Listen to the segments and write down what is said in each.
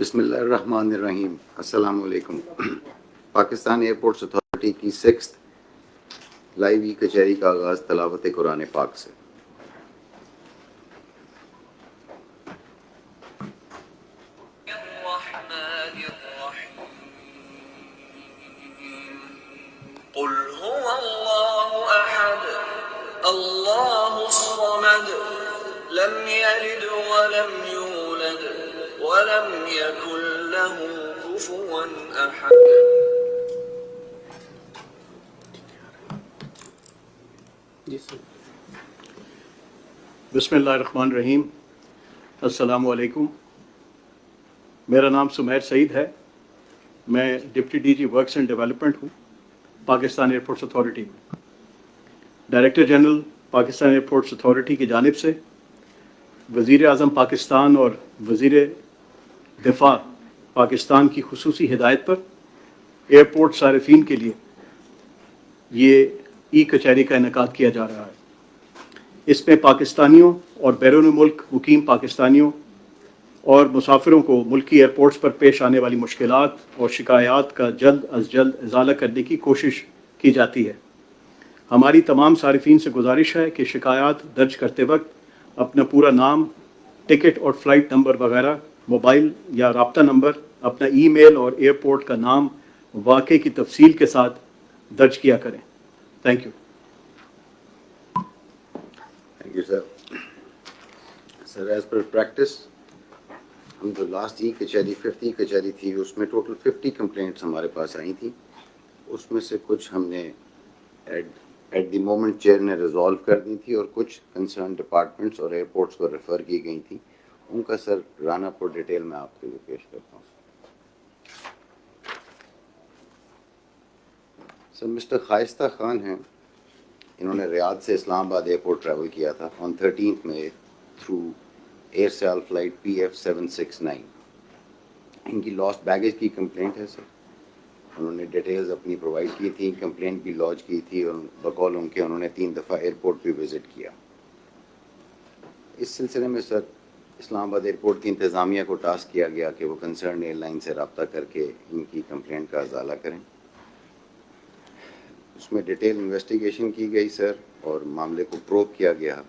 بسم اللہ الرحمن الرحیم. السلام علیکم. پاکستان ایئرپورٹس اتھارٹی کی 6th لائیو ای کچہری کا آغاز تلاوت قرآن پاک سے. قل هو الله أحد الله الصمد لم يلد ولم يولد ولم يكن له كفوا أحد. بسم اللہ الرحمن الرحیم. السلام علیکم. میرا نام سمیر سعید ہے. میں deputy D G works and development ہوں پاکستان ایئرپورٹس اتھارٹی میں. Director general Pakistan airports authority کی جانب سے وزیر اعظم پاکستان اور وزیر دفاع پاکستان کی خصوصی ہدایت پر ایئرپورٹ صارفین کے لیے یہ ای کچہری کا انعقاد کیا جا رہا ہے. اس میں پاکستانیوں اور بیرون ملک مقیم پاکستانیوں اور مسافروں کو ملکی ایئرپورٹس پر پیش آنے والی مشکلات اور شکایات کا جلد از جلد ازالہ کرنے کی کوشش کی جاتی ہے. ہماری تمام صارفین سے گزارش ہے کہ شکایات درج کرتے وقت اپنا پورا نام، ٹکٹ اور فلائٹ نمبر وغیرہ، موبائل یا رابطہ نمبر، اپنا ای میل اور ایئرپورٹ کا نام واقعے کی تفصیل کے ساتھ درج کیا کریں. Thank you. Thank you sir. Sir as per practice ہم جو لاسٹ ای کچہری 5th ای کچہری تھی اس میں ٹوٹل 50 کمپلینٹس ہمارے پاس آئی تھیں. اس میں سے کچھ ہم نے ایٹ دی مومنٹ چیئر نے ریزالو کر دی تھی اور کچھ کنسرن ڈپارٹمنٹس اور ایئرپورٹس کو ریفر کی گئی تھیں. ان کا سر رن اپ اور ڈیٹیل میں آپ کے لیے پیش کرتا ہوں. سر مسٹر خائستہ خان ہیں. انہوں نے ریاض سے اسلام آباد ایئرپورٹ ٹریول کیا تھا آن 13 مئی تھرو ایئر سیال فلائٹ PF769. ان کی لاسٹ بیگیج کی کمپلینٹ ہے سر. انہوں نے ڈیٹیلز اپنی پرووائڈ کی تھیں، کمپلینٹ بھی لانچ کی تھی اور بقول ان کے انہوں نے 3 دفعہ ایئرپورٹ بھی وزٹ کیا. اس سلسلے میں سر اسلام آباد ایئرپورٹ کی انتظامیہ کو ٹاسک کیا گیا کہ وہ کنسرن ایئر لائن سے رابطہ کر کے ان کی کمپلینٹ کا ازالہ کریں. اس میں ڈیٹیل انویسٹیگیشن کی گئی سر اور معاملے کو پروب کیا گیا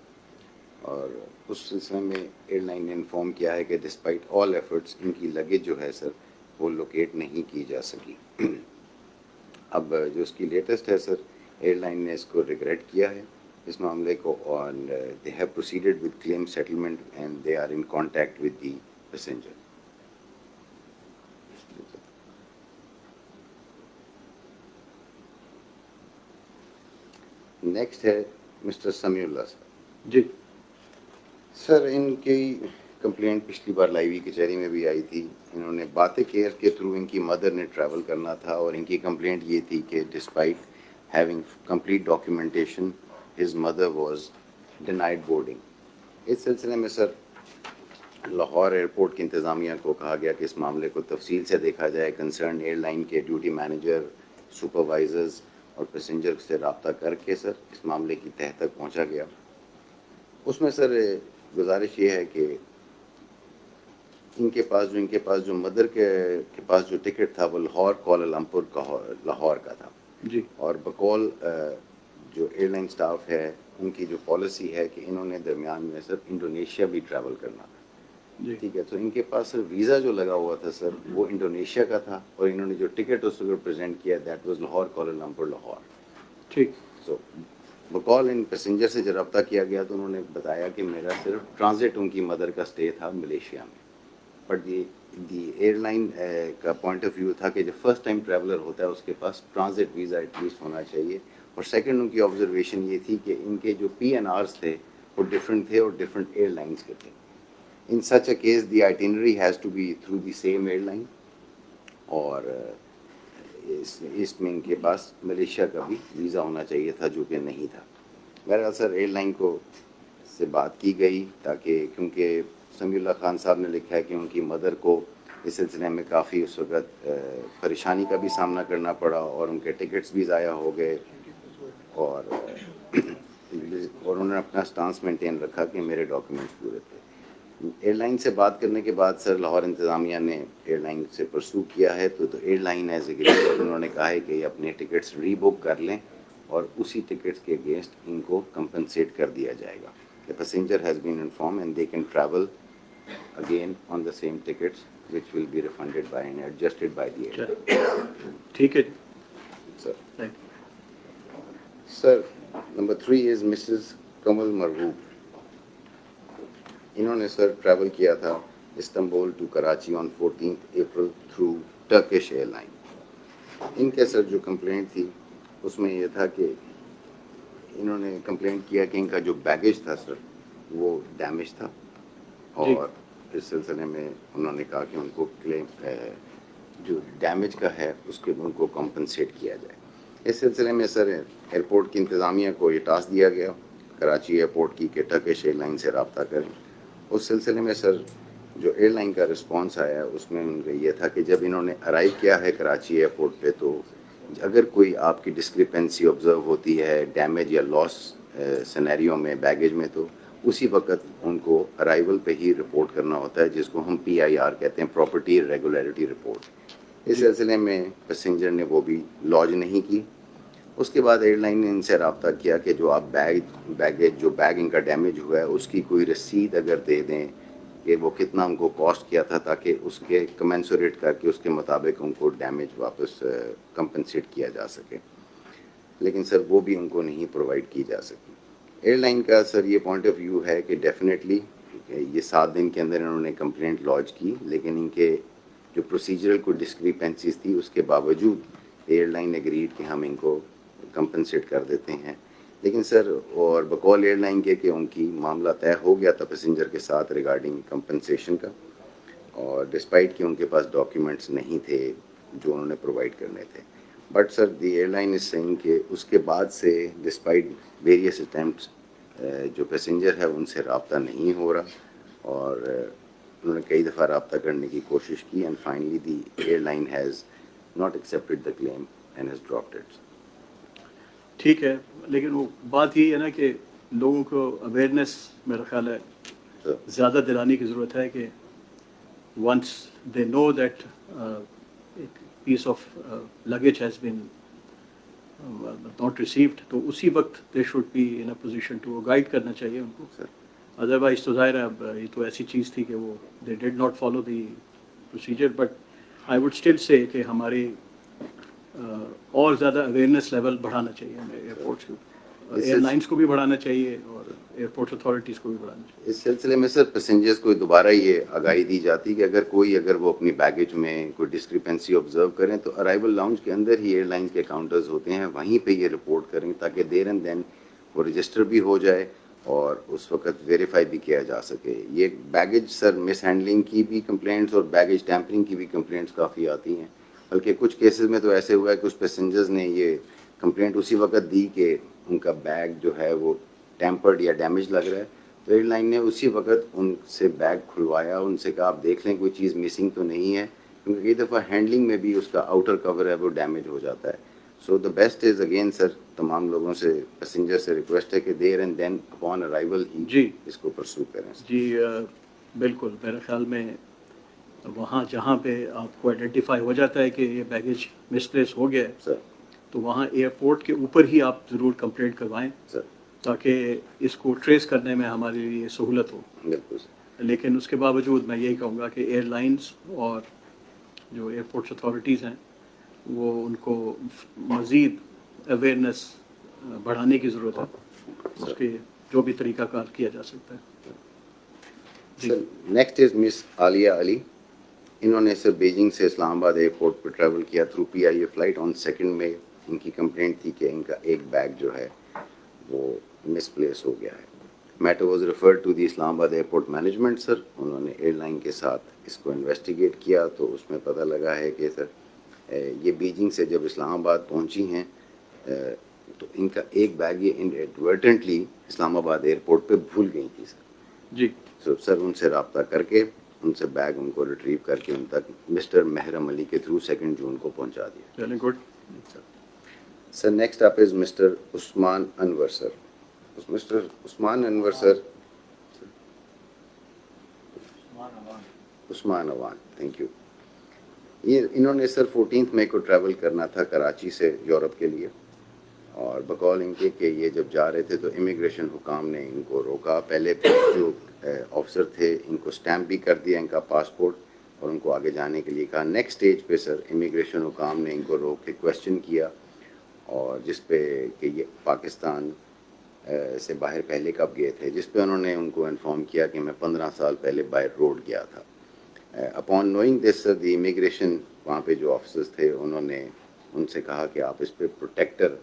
اور اس سلسلے میں ایئر لائن نے انفارم کیا ہے کہ ڈسپائٹ آل ایفرٹس ان کی لگیج جو ہے سر وہ لوکیٹ نہیں کی جا سکی. اب جو اس کی لیٹسٹ ہے سر، ایئر لائن نے اس کو ریگریٹ کیا ہے اس معاملے کو اور they have proceeded with claim settlement and they are in contact with the passenger. Next ہے مسٹر سمیع اللہ صاحب. جی سر ان کی کمپلینٹ پچھلی بار لائیو کچہری میں بھی آئی تھی. انہوں نے باتیں کیئر کے تھرو ان کی مدر نے ٹریول کرنا تھا اور ان کی کمپلینٹ یہ تھی کہ despite having complete documentation his mother was denied boarding. اس سلسلے میں سر لاہور ایئرپورٹ کی انتظامیہ کو کہا گیا کہ اس معاملے کو تفصیل سے دیکھا جائے. کنسرن ایئر لائن کے ڈیوٹی مینیجر، سپروائزرز اور پیسنجر سے رابطہ کر کے سر اس معاملے کی تہہ تک پہنچا گیا. اس میں سر گزارش یہ ہے کہ ان کے پاس جو مدر کے پاس جو ٹکٹ تھا وہ لاہور کوالالمپور کا لاہور کا تھا. جی اور بقول جو ایئر لائن سٹاف ہے ان کی جو پالیسی ہے کہ انہوں نے درمیان میں سر انڈونیشیا بھی ٹریول کرنا تھا. جی ٹھیک ہے، تو ان کے پاس سر ویزا جو لگا ہوا تھا سر وہ انڈونیشیا کا تھا اور انہوں نے جو ٹکٹ اس کو پریزنٹ کیا that was Lahore Kuala Lumpur Lahore. ٹھیک. سو بقول ان پیسنجر سے جب رابطہ کیا گیا تو انہوں نے بتایا کہ میرا صرف ٹرانزٹ ان کی مدر کا اسٹے تھا ملیشیا میں. بٹ دی ایئر لائن کا پوائنٹ آف ویو تھا کہ جو فرسٹ ٹائم ٹریولر ہوتا ہے اس کے پاس ٹرانزٹ ویزا ایٹ لیسٹ ہونا چاہیے. اور سیکنڈ ان کی آبزرویشن یہ تھی کہ ان کے جو PNRs تھے وہ ڈفرینٹ تھے اور ڈفرینٹ ایئر لائنس کے تھے. In such a case the itinerary has to be through the same airline اور اس میں ان کے پاس ملیشیا کا بھی ویزا ہونا چاہیے تھا جو کہ نہیں تھا. بہرحال سر ایئر لائن کو سے بات کی گئی تاکہ کیونکہ سمیع اللہ خان صاحب نے لکھا ہے کہ ان کی مدر کو اس سلسلے میں کافی اس وقت پریشانی کا بھی سامنا کرنا پڑا اور ان کے ٹکٹس بھی ضائع ہو گئے اور انہوں نے اپنا سٹانس مینٹین رکھا کہ میرے ڈاکیومنٹس پورے تھے. ایئر لائن سے بات کرنے کے بعد سر لاہور انتظامیہ نے ایئر لائن سے پرسو کیا ہے تو ایئر لائن ایز اگریڈ انہوں نے کہا ہے کہ یہ اپنے ٹکٹس ری بک کر لیں اور اسی ٹکٹس کے اگینسٹ ان کو کمپنسیٹ کر دیا جائے گا. The passenger has been informed and they can travel again on the same tickets which will be refunded by and adjusted by the airline. ٹھیک ہے جی. Sir. Thank you. Sir, number 3 is Mrs. Kamal Margoob. انہوں نے سر travel کیا تھا Istanbul to Karachi on 14 April through Turkish airline. ان کے sir جو complaint تھی اس میں یہ تھا کہ انہوں نے کمپلینٹ کیا کہ ان کا جو بیگیج تھا سر وہ ڈیمیج تھا اور اس سلسلے میں انہوں نے کہا کہ ان کو کلیم جو ڈیمیج کا ہے اس کے ان کو کمپنسیٹ کیا جائے. اس سلسلے میں سر ایئرپورٹ کی انتظامیہ کو یہ ٹاسک دیا گیا کراچی ایئرپورٹ کی کہ ٹرکش ایئر لائن سے رابطہ کریں. اس سلسلے میں سر جو ایئر لائن کا رسپانس آیا اس میں ان کا یہ تھا کہ جب انہوں نے ارائیو کیا ہے کراچی ایئرپورٹ پہ تو اگر کوئی آپ کی ڈسکرپنسی آبزرو ہوتی ہے ڈیمیج یا لاس سینیریو میں بیگیج میں تو اسی وقت ان کو ارائیول پہ ہی رپورٹ کرنا ہوتا ہے جس کو ہم PIR کہتے ہیں پراپرٹی ریگولیرٹی رپورٹ. اس سلسلے میں پیسنجر نے وہ بھی لانچ نہیں کی. اس کے بعد ایئر لائن نے ان سے رابطہ کیا کہ جو آپ بیگیج جو بیگ ان کا ڈیمیج ہوا ہے اس کی کوئی رسید اگر دے دیں کہ وہ کتنا ان کو کاسٹ کیا تھا تاکہ اس کے کمنسوریٹ کر کے اس کے مطابق ان کو ڈیمیج واپس کمپنسیٹ کیا جا سکے. لیکن سر وہ بھی ان کو نہیں پرووائڈ کی جا سکی. ایئر لائن کا سر یہ پوائنٹ آف ویو ہے کہ ڈیفینیٹلی یہ 7 دن کے اندر انہوں نے کمپلینٹ لانچ کی لیکن ان کے جو پروسیجرل کو ڈسکریپنسیز تھی اس کے باوجود ایئر لائن ایگریڈ کہ ہم ان کو کمپنسیٹ کر دیتے ہیں. لیکن سر اور بقول ایئر لائن کے کہ ان کی معاملہ طے ہو گیا تھا پیسنجر کے ساتھ ریگارڈنگ کمپنسیشن کا اور ڈسپائٹ کہ ان کے پاس ڈاکیومنٹس نہیں تھے جو انہوں نے پرووائڈ کرنے تھے. But sir the airline is saying کہ اس کے بعد سے ڈسپائٹ ویریس اٹیمپٹس جو پیسنجر ہے ان سے رابطہ نہیں ہو رہا اور انہوں نے کئی دفعہ رابطہ کرنے کی کوشش کی and finally the airline has not accepted the claim and has dropped it. ٹھیک ہے لیکن وہ بات یہی ہے نا کہ لوگوں کو اویئرنیس میرا خیال ہے زیادہ دلانے کی ضرورت ہے کہ once they know that piece of luggage has been not received تو اسی وقت they should be in a position to guide کرنا چاہیے ان کو. ادروائز تو ظاہر ہے اب یہ تو ایسی چیز تھی کہ وہ they did not follow the procedure. But I would still say کہ ہماری اور زیادہ اویئرنیس لیول بڑھانا چاہیے ہمیں ایئرپورٹس کو ایئر لائنس کو بھی بڑھانا چاہیے اور ایئرپورٹ اتھارٹیز کو بھی بڑھانا چاہیے. اس سلسلے میں سر پیسنجرز کو دوبارہ یہ آگاہی دی جاتی کہ اگر وہ اپنی بیگیج میں کوئی ڈسکرپنسی آبزرو کریں تو ارائیول لاؤنج کے اندر ہی ایئر لائنس کے کاؤنٹرز ہوتے ہیں وہیں پہ یہ رپورٹ کریں تاکہ دیر اینڈ دین وہ رجسٹر بھی ہو جائے اور اس وقت ویریفائی بھی کیا جا سکے. یہ بیگیج سر مس ہینڈلنگ کی بھی کمپلینٹس اور بیگیج ٹیمپرنگ کی بھی کمپلینٹس کافی آتی ہیں بلکہ کچھ کیسز میں تو ایسے ہوا ہے کہ اس پیسنجرز نے یہ کمپلینٹ اسی وقت دی کہ ان کا بیگ جو ہے وہ ٹیمپرڈ یا ڈیمیج لگ رہا ہے تو ایئر لائن نے اسی وقت ان سے بیگ کھلوایا ان سے کہا آپ دیکھ لیں کوئی چیز مسنگ تو نہیں ہے کیونکہ کئی دفعہ ہینڈلنگ میں بھی اس کا آؤٹر کور ہے وہ ڈیمیج ہو جاتا ہے. سو دا بیسٹ از اگین سر تمام لوگوں سے پیسنجر سے ریکویسٹ ہے کہ there and then upon arrival ہی جی اس کو پرسو کریں. جی بالکل میرے خیال میں وہاں جہاں پہ آپ کو آئیڈینٹیفائی ہو جاتا ہے کہ یہ بیگیج مس پلیس ہو گیا ہے سر تو وہاں ایئرپورٹ کے اوپر ہی آپ ضرور کمپلینٹ کروائیں سر تاکہ اس کو ٹریس کرنے میں ہمارے لیے سہولت ہو. بالکل سر. لیکن اس کے باوجود میں یہی کہوں گا کہ ایئر لائنس اور جو ایئرپورٹس اتھارٹیز ہیں وہ ان کو مزید اویئرنیس بڑھانے کی ضرورت ہے اس کے جو بھی طریقہ کار کیا جا سکتا ہے. سر نیکسٹ از مس عالیہ علی. انہوں نے سر بیجنگ سے اسلام آباد ایئرپورٹ پہ ٹریول کیا تھرو PIA فلائٹ آن 2 مئی. ان کی کمپلینٹ تھی کہ ان کا ایک بیگ جو ہے وہ مس پلیس ہو گیا ہے. Matter was referred to the Islamabad airport management. سر انہوں نے ایئر لائن کے ساتھ اس کو انویسٹیگیٹ کیا تو اس میں پتہ لگا ہے کہ سر یہ بیجنگ سے جب اسلام آباد پہنچی ہیں تو ان کا ایک بیگ یہ انڈیڈورٹنٹلی اسلام آباد ایئرپورٹ پہ بھول گئی تھی سر. جی سر ان سے رابطہ کر کے ان سے بیگ ان کو ریٹریو کر کے ان تک مسٹر محرم علی کے تھرو 2 جون کو پہنچا دیا. Very good. Sir next up is mister Usman Anwar. Sir mister Usman Anwar sir Usman Awan, thank you. یہ انہوں نے سر 14 مئی کو ٹریول کرنا تھا کراچی سے یورپ کے لیے، اور بقول ان کے کہ یہ جب جا رہے تھے تو امیگریشن حکام نے ان کو روکا. پہلے جو آفیسر تھے ان کو سٹیمپ بھی کر دیا ان کا پاسپورٹ اور ان کو آگے جانے کے لیے کہا. نیکسٹ اسٹیج پہ سر امیگریشن حکام نے ان کو روک کے کویشچن کیا، اور جس پہ کہ یہ پاکستان سے باہر پہلے کب گئے تھے، جس پہ انہوں نے ان کو انفارم کیا کہ میں 15 سال پہلے بائی روڈ گیا تھا. Upon knowing this sir the immigration, وہاں پہ جو آفیسرز تھے انہوں نے ان سے کہا کہ آپ اس پہ پروٹیکٹر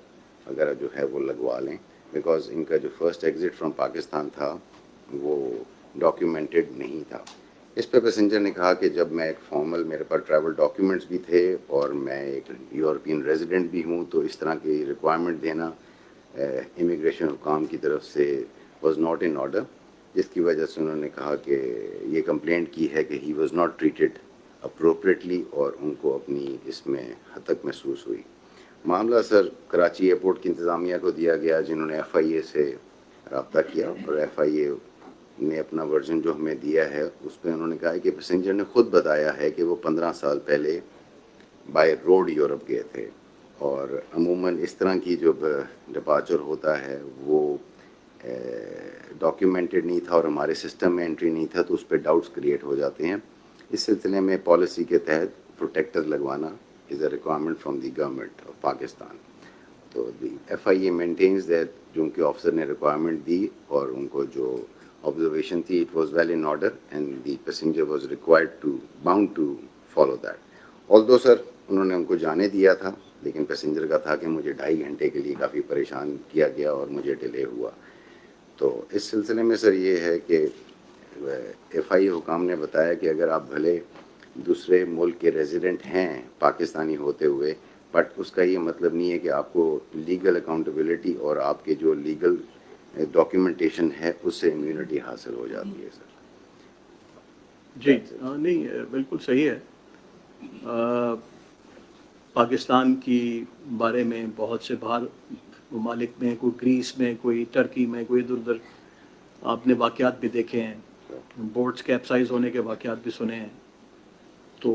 وغیرہ جو ہے وہ لگوا لیں، بیکاز ان کا جو فرسٹ ایگزٹ فرام پاکستان تھا وہ ڈاکیومنٹڈ نہیں تھا. اس پہ پیسنجر نے کہا کہ جب میں ایک فارمل، میرے پاس ٹریول ڈاکیومنٹس بھی تھے اور میں ایک یورپین ریزیڈنٹ بھی ہوں، تو اس طرح کی ریکوائرمنٹ دینا امیگریشن حکام کی طرف سے واز ناٹ ان آرڈر، جس کی وجہ سے انہوں نے کہا کہ یہ کمپلینٹ کی ہے کہ he was not treated appropriately, اور ان کو اپنی اس میں ہتک محسوس ہوئی. معاملہ سر کراچی ایئرپورٹ کی انتظامیہ کو دیا گیا، جنہوں نے ایف آئی اے سے رابطہ کیا، اور ایف آئی اے نے اپنا ورژن جو ہمیں دیا ہے اس پہ انہوں نے کہا ہے کہ پیسنجر نے خود بتایا ہے کہ وہ 15 سال پہلے بائی روڈ یورپ گئے تھے، اور عموماً اس طرح کی جو ڈپارچر ہوتا ہے وہ ڈاکیومنٹڈ نہیں تھا اور ہمارے سسٹم میں انٹری نہیں تھا، تو اس پہ ڈاؤٹس کریٹ ہو جاتے ہیں. اس سلسلے میں پالیسی کے تحت پروٹیکٹر لگوانا is a requirement from the government of Pakistan. تو the F I A maintains that جو ان کے آفیسر نے ریکوائرمنٹ دی اور ان کو جو آبزرویشن تھی it was well in order and the passenger was required to bound to follow that. Although sir انہوں نے ان کو جانے دیا تھا، لیکن پیسنجر کا تھا کہ مجھے 2.5 گھنٹے کے لیے کافی پریشان کیا گیا اور مجھے ڈیلے ہوا. تو اس سلسلے میں سر یہ ہے کہ ایف آئی اے حکام نے بتایا کہ اگر آپ بھلے دوسرے ملک کے ریزیڈنٹ ہیں پاکستانی ہوتے ہوئے، بٹ اس کا یہ مطلب نہیں ہے کہ آپ کو لیگل اکاؤنٹیبلٹی اور آپ کے جو لیگل ڈاکیومنٹیشن ہے اس سے امیونٹی حاصل ہو جاتی ہے سر. جی نہیں بالکل صحیح ہے. پاکستان کی بارے میں بہت سے باہر ممالک میں، کوئی گریس میں، کوئی ٹرکی میں، کوئی ادھر ادھر آپ نے واقعات بھی دیکھے ہیں، بوٹس کیپسائز ہونے کے واقعات بھی سنے ہیں. تو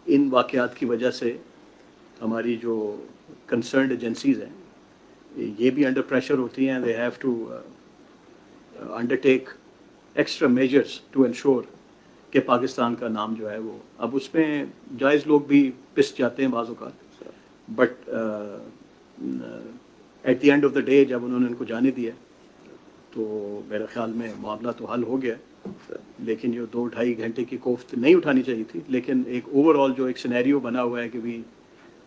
ان واقعات کی وجہ سے ہماری جو کنسرنڈ ایجنسیز ہیں یہ بھی انڈر پریشر ہوتی ہیں. They have to undertake extra measures to ensure کہ پاکستان کا نام جو ہے وہ، اب اس میں جائز لوگ بھی پس جاتے ہیں بعض اوقات، but at the end of the day جب انہوں نے ان کو جانے دیا تو میرے خیال میں معاملہ تو حل ہو گیا. لیکن جو 2-2.5 گھنٹے کی کوفت نہیں اٹھانی چاہیے تھی، لیکن ایک اوور آل جو ایک سینیریو بنا ہوا ہے کہ بھی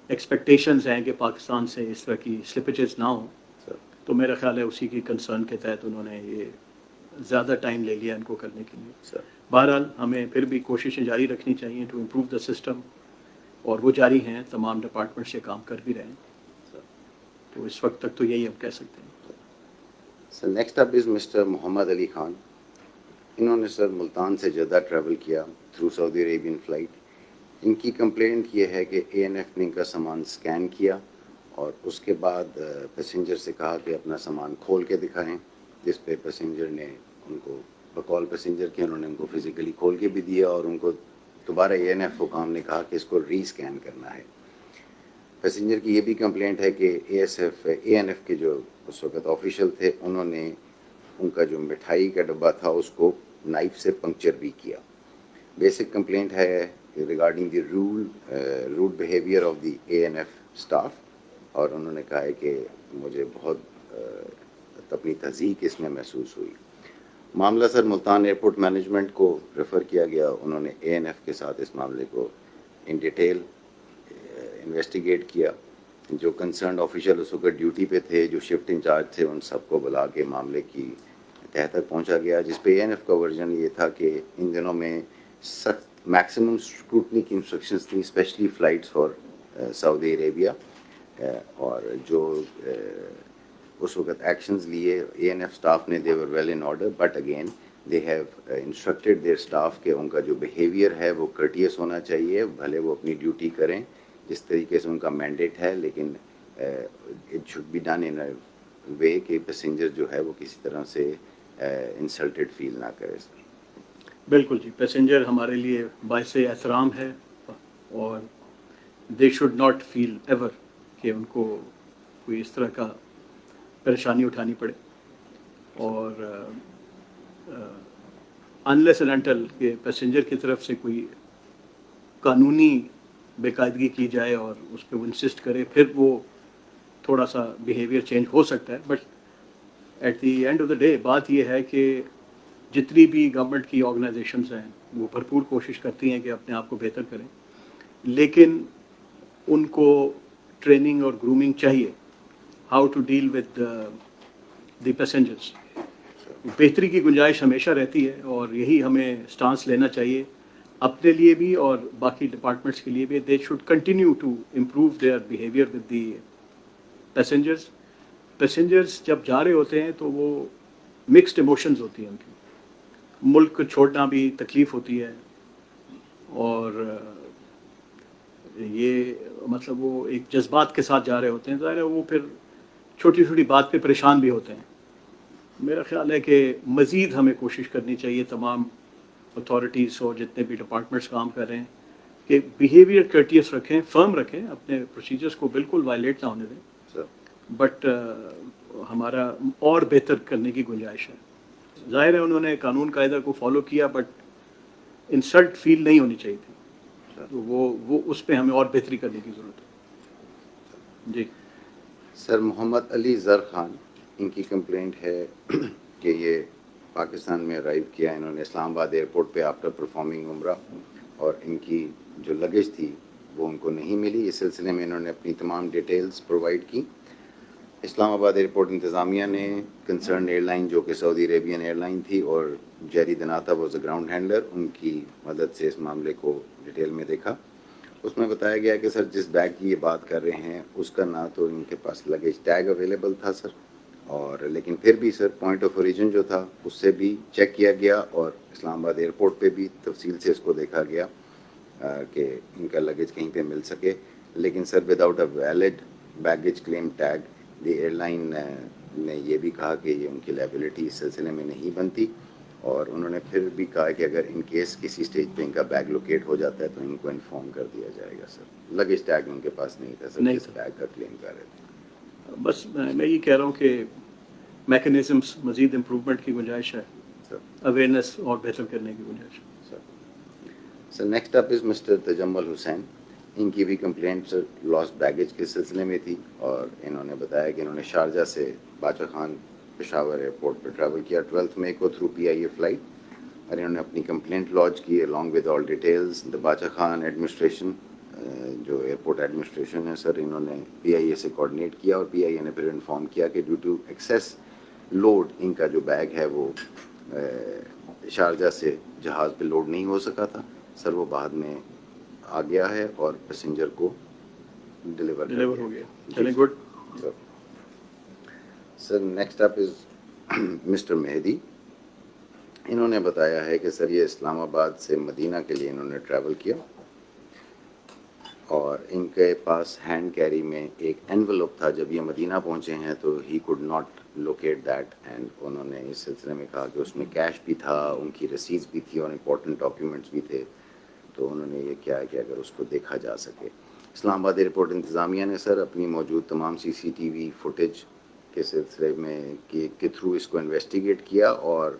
ایکسپیکٹیشنز ہیں کہ پاکستان سے اس طرح کی سلپیجز نہ ہوں، تو میرا خیال ہے اسی کی کنسرن کے تحت انہوں نے یہ زیادہ ٹائم لے لیا ان کو کرنے کے لیے. بہرحال ہمیں پھر بھی کوششیں جاری رکھنی چاہیے ٹو امپروو دا سسٹم، اور وہ جاری ہیں، تمام ڈپارٹمنٹ سے کام کر بھی رہے ہیں. تو اس وقت تک تو یہی ہم کہہ سکتے ہیں. سر نیکسٹ اپ از مسٹر محمد علی خان. انہوں نے سر ملتان سے جدہ ٹریول کیا تھرو سعودی عربین فلائٹ. ان کی کمپلینٹ یہ ہے کہ اے این ایف نے ان کا سامان سکین کیا اور اس کے بعد پیسنجر سے کہا کہ اپنا سامان کھول کے دکھائیں، جس پہ پیسنجر نے ان کو بقول پیسنجر کے انہوں نے ان کو فزیکلی کھول کے بھی دیا، اور ان کو دوبارہ اے این ایف حکام نے کہا کہ اس کو ری اسکین کرنا ہے. پیسنجر کی یہ بھی کمپلینٹ ہے کہ اے این ایف کے جو اس وقت آفیشیل تھے انہوں نے ان کا جو مٹھائی کا ڈبہ تھا اس کو نائف سے پنکچر بھی کیا. بیسک کمپلینٹ ہے regarding the rude behaviour of the A N F staff, اور انہوں نے کہا ہے کہ مجھے بہت اپنی تہذیب اس میں محسوس ہوئی. معاملہ سر ملتان ایئرپورٹ مینجمنٹ کو ریفر کیا گیا. انہوں نے اے این ایف کے ساتھ اس معاملے کو ان ڈیٹیل انویسٹیگیٹ کیا. جو کنسرنڈ آفیشیل اس وقت ڈیوٹی پہ تھے، جو شفٹ انچارج تھے، ان سب کو بلا کے معاملے کی تہ تک پہنچا گیا، جس پہ اے این ایف کا ورژن یہ تھا کہ ان دنوں میں سخت میکسیمم اسکروٹنی کی انسٹرکشنز تھیں، اسپیشلی فلائٹس فار سعودی عربیہ، اور جو اس وقت ایکشنز لیے اے این ایف اسٹاف نے they were well in order, but again they have instructed their staff کہ ان کا جو بیہیویئر ہے وہ کرٹیس ہونا چاہیے، بھلے وہ اپنی ڈیوٹی کریں جس طریقے سے ان کا مینڈیٹ ہے، لیکن it should be done in a way کہ پیسنجر جو ہے وہ کسی طرح سے انسلٹیڈ فیل نہ کرے. سر بالکل جی، پیسنجر ہمارے لیے باعث احترام ہے اور they should not feel ever کہ ان کو کوئی اس طرح کا پریشانی اٹھانی پڑے، اور انلیس اینڈ انٹل کہ پیسنجر کی طرف سے کوئی قانونی بے قاعدگی کی جائے اور اس پہ وہ انسسٹ کرے، پھر وہ تھوڑا سا بیہیویئر چینج ہو سکتا ہے. But at the end of the day بات یہ ہے کہ جتنی بھی گورنمنٹ کی آرگنائزیشنز ہیں وہ بھرپور کوشش کرتی ہیں کہ اپنے آپ کو بہتر کریں، لیکن ان کو ٹریننگ اور گرومنگ چاہیے how to deal with the passengers. بہتری کی گنجائش ہمیشہ رہتی ہے اور یہی ہمیں سٹانس لینا چاہیے اپنے لیے بھی اور باقی ڈپارٹمنٹس کے لیے بھی. They should continue to improve their behaviour with the passengers. Passengers جب جا رہے ہوتے ہیں تو وہ مکسڈ ایموشنز ہوتی ہیں ان کی. ملک چھوڑنا بھی تکلیف ہوتی ہے اور یہ مطلب وہ ایک جذبات کے ساتھ جا رہے ہوتے ہیں، ظاہر ہے وہ پھر چھوٹی چھوٹی بات پہ پریشان بھی ہوتے ہیں. میرا خیال ہے کہ مزید ہمیں کوشش کرنی چاہیے تمام اتھارٹیز اور جتنے بھی ڈپارٹمنٹس کام کر رہے ہیں کہ بیہیویئر کرٹیس رکھیں، فرم رکھیں، اپنے پروسیجرس کو بالکل وائلیٹ نہ ہونے دیں. سر بٹ ہمارا اور بہتر کرنے کی گنجائش ہے. ظاہر ہے انہوں نے قانون قاعدہ کو فالو کیا بٹ انسلٹ فیل نہیں ہونی چاہیے تھی. تو وہ اس پہ ہمیں اور بہتری کرنے کی ضرورت ہے. جی سر، محمد علی زر خان، ان کی کمپلینٹ ہے کہ یہ پاکستان میں ارائیو کیا انہوں نے اسلام آباد ایئرپورٹ پہ آفٹر پرفارمنگ عمرہ، اور ان کی جو لگیج تھی وہ ان کو نہیں ملی. اس سلسلے میں انہوں نے اپنی تمام ڈیٹیلز پرووائڈ کی. اسلام آباد ایئرپورٹ انتظامیہ نے کنسرن ایئر لائن جو کہ سعودی عربین ایئر لائن تھی اور جیری دناتا واز اے گراؤنڈ ہینڈلر، ان کی مدد سے اس معاملے کو ڈیٹیل میں دیکھا. اس میں بتایا گیا کہ سر جس بیگ کی یہ بات کر رہے ہیں اس کا نہ تو ان کے پاس لگیج ٹیگ اویلیبل تھا سر، اور لیکن پھر بھی سر پوائنٹ آف اوریجن جو تھا اس سے بھی چیک کیا گیا اور اسلام آباد ایئرپورٹ پہ بھی تفصیل سے اس کو دیکھا گیا کہ ان کا لگیج کہیں پہ مل سکے. لیکن sir without a valid baggage claim tag the airline نے یہ بھی کہا کہ یہ ان کی لائبلٹی اس سلسلے میں نہیں بنتی، اور انہوں نے پھر بھی کہا کہ اگر ان کیس کسی اسٹیج پہ ان کا بیگ لوکیٹ ہو جاتا ہے تو ان کو انفارم کر دیا جائے گا. سر لگیج ٹیگ ان کے پاس نہیں تھا سر نہیں جس تھا. بیگ کا کلیم کر رہے تھے. بس میں یہ کہہ رہا ہوں کہ میکینزمس مزید امپروومنٹ کی گنجائش ہے، سر اویئرنیس اور بہتر کرنے کی گنجائش ہے. سر next up is mister Tajammul حسین. ان کی بھی کمپلینٹ لاسٹ بیگیج کے سلسلے میں تھی، اور انہوں نے بتایا کہ انہوں نے شارجہ سے باچا خان پشاور ایئرپورٹ پہ ٹریول کیا 12 مئی کو تھرو PIA فلائٹ، اور انہوں نے اپنی کمپلینٹ لانچ کی along with all details. The Bacha Khan administration جو ایئرپورٹ ایڈمنسٹریشن ہے سر، انہوں نے PIA سے کوآرڈینیٹ کیا اور PIA نے پھر انفارم کیا کہ ڈیو ٹو ایکسیس لوڈ ان کا جو بیگ ہے وہ شارجہ سے جہاز پہ لوڈ نہیں ہو سکا تھا سر. وہ بعد میں آ گیا ہے اور پیسنجر کو ڈلیور ہو گیا. چلیں good. Sir next up is mister مہدی. انہوں نے بتایا ہے کہ سر یہ اسلام آباد سے مدینہ کے لیے انہوں نے ٹریول کیا اور ان کے پاس ہینڈ کیری میں ایک انویلوپ تھا. جب یہ مدینہ پہنچے ہیں تو he could not locate that, and انہوں نے اس سلسلے میں کہا کہ اس میں کیش بھی تھا، ان کی رسیدز بھی تھی اور امپورٹنٹ ڈاکیومنٹس بھی تھے. تو انہوں نے یہ کیا ہے کہ اگر اس کو دیکھا جا سکے. اسلام آباد ایئرپورٹ انتظامیہ نے سر اپنی موجود تمام CCTV فوٹیج کے سلسلے میں کے تھرو اس کو انویسٹیگیٹ کیا، اور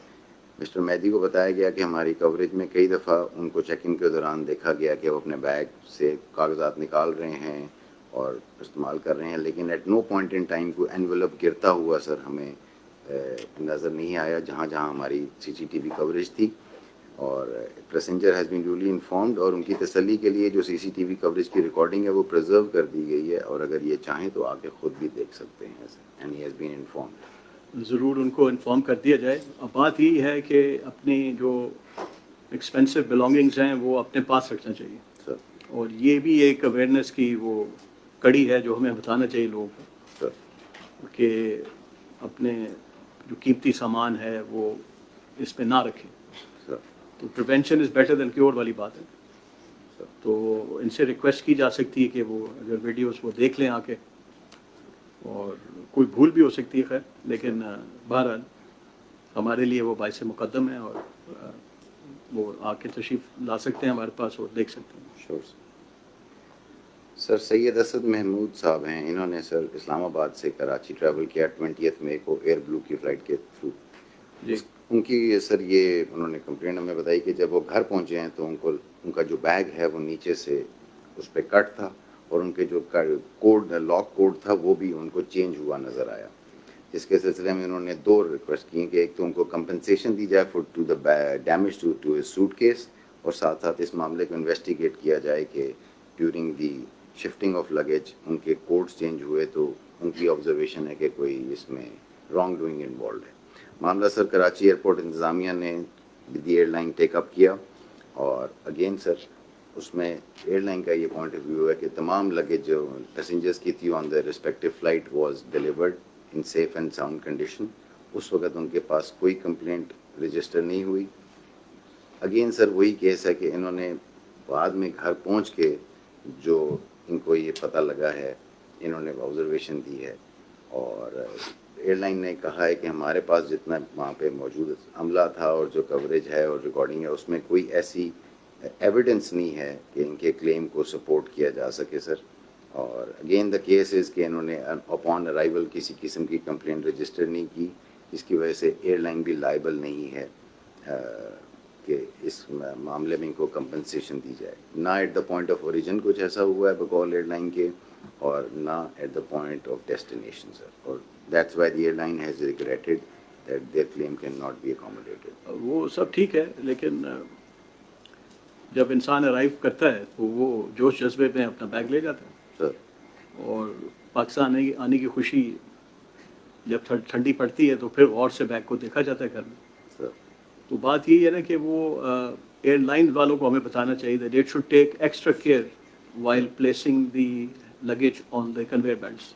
مسٹر مہدی کو بتایا گیا کہ ہماری کوریج میں کئی دفعہ ان کو چیک ان کے دوران دیکھا گیا کہ وہ اپنے بیگ سے کاغذات نکال رہے ہیں اور استعمال کر رہے ہیں، لیکن at no point in time کو انویلپ گرتا ہوا سر ہمیں نظر نہیں آیا جہاں جہاں ہماری CCTV کوریج تھی. اور passenger has been duly informed, اور ان کی تسلی کے لیے جو CCTV کوریج کی ریکارڈنگ ہے وہ پرزرو کر دی گئی ہے، اور اگر یہ چاہیں تو آ کے خود بھی دیکھ سکتے ہیں sir. And he has been informed. ضرور ان کو انفارم کر دیا جائے. اب بات یہی ہے کہ اپنی جو ایکسپینسو بلانگنگز ہیں وہ اپنے پاس رکھنا چاہیے، سر اور یہ بھی ایک اویئرنیس کی وہ کڑی ہے جو ہمیں بتانا چاہیے لوگوں کو سر کہ اپنے جو قیمتی سامان ہے وہ اس پہ نہ رکھیں. سر تو prevention is better than cure والی بات ہے. تو ان سے ریکویسٹ کی جا سکتی ہے کہ وہ اگر ویڈیوز وہ دیکھ لیں آ کے، اور کوئی بھول بھی ہو سکتی ہے خیر، لیکن بہرحال ہمارے لیے وہ باعث مقدم ہے اور وہ آ کے تشریف لا سکتے ہیں ہمارے پاس اور دیکھ سکتے ہیں. شور سر سید اسد محمود صاحب ہیں, انہوں نے سر اسلام آباد سے کراچی ٹریول کیا 20 مئی کو ایئر بلو کی فلائٹ کے تھرو. جی ان کی سر یہ انہوں نے کمپلین ہمیں بتائی کہ جب وہ گھر پہنچے ہیں تو ان کا جو بیگ ہے وہ نیچے سے اس پہ کٹ تھا, اور ان کے جو کوڈ لاک کوڈ تھا وہ بھی ان کو چینج ہوا نظر آیا, جس کے سلسلے میں انہوں نے 2 ریکویسٹ کی کہ ایک تو ان کو کمپنسیشن دی جائے for to the damage to suitcase, اور ساتھ ساتھ اس معاملے کو انویسٹیگیٹ کیا جائے کہ during the shifting of luggage ان کے کوڈز چینج ہوئے تو ان کی آبزرویشن ہے کہ کوئی اس میں رانگ ڈوئنگ انوالوڈ ہے. معاملہ سر کراچی ایئرپورٹ انتظامیہ نے دی ایئر لائن ٹیک اپ کیا, اور اگین سر اس میں ایئر لائن کا یہ پوائنٹ آف ویو ہے کہ تمام لگیج جو پیسنجرس کی تھی on the respective flight was delivered in safe and sound condition. اس وقت ان کے پاس کوئی کمپلینٹ رجسٹر نہیں ہوئی. اگین سر وہی کیس ہے کہ انہوں نے بعد میں گھر پہنچ کے جو ان کو یہ پتہ لگا ہے انہوں نے آبزرویشن دی ہے, اور ایئر لائن نے کہا ہے کہ ہمارے پاس جتنا وہاں پہ موجود عملہ تھا اور جو کوریج ہے اور ریکارڈنگ ہے اس میں کوئی ایسی ایویڈنس نہیں ہے کہ ان کے کلیم کو سپورٹ کیا جا سکے سر. اور اگین دا کیس از کہ انہوں نے اپون ارائیول کسی قسم کی کمپلین رجسٹر نہیں کی, جس کی وجہ سے ایئر لائن بھی لائبل نہیں ہے کہ اس معاملے میں ان کو کمپنسیشن دی جائے. نہ at the point of origin کچھ ایسا ہوا ہے بقول ایئر لائن کے, اور نہ at the point of destination sir, اور that's why the airline has regretted that their claim can not be accommodated. وہ سب ٹھیک ہے, لیکن جب انسان ارائیو کرتا ہے تو وہ جوش جذبے میں اپنا بیگ لے جاتا ہے, سر اور پاکستان آنے کی خوشی جب ٹھنڈی پڑتی ہے تو پھر غور سے بیگ کو دیکھا جاتا ہے گھر میں. سر تو بات یہ ہے نا کہ وہ ایئر لائن والوں کو ہمیں بتانا چاہیے that it should take extra care while placing the luggage on the conveyor belts.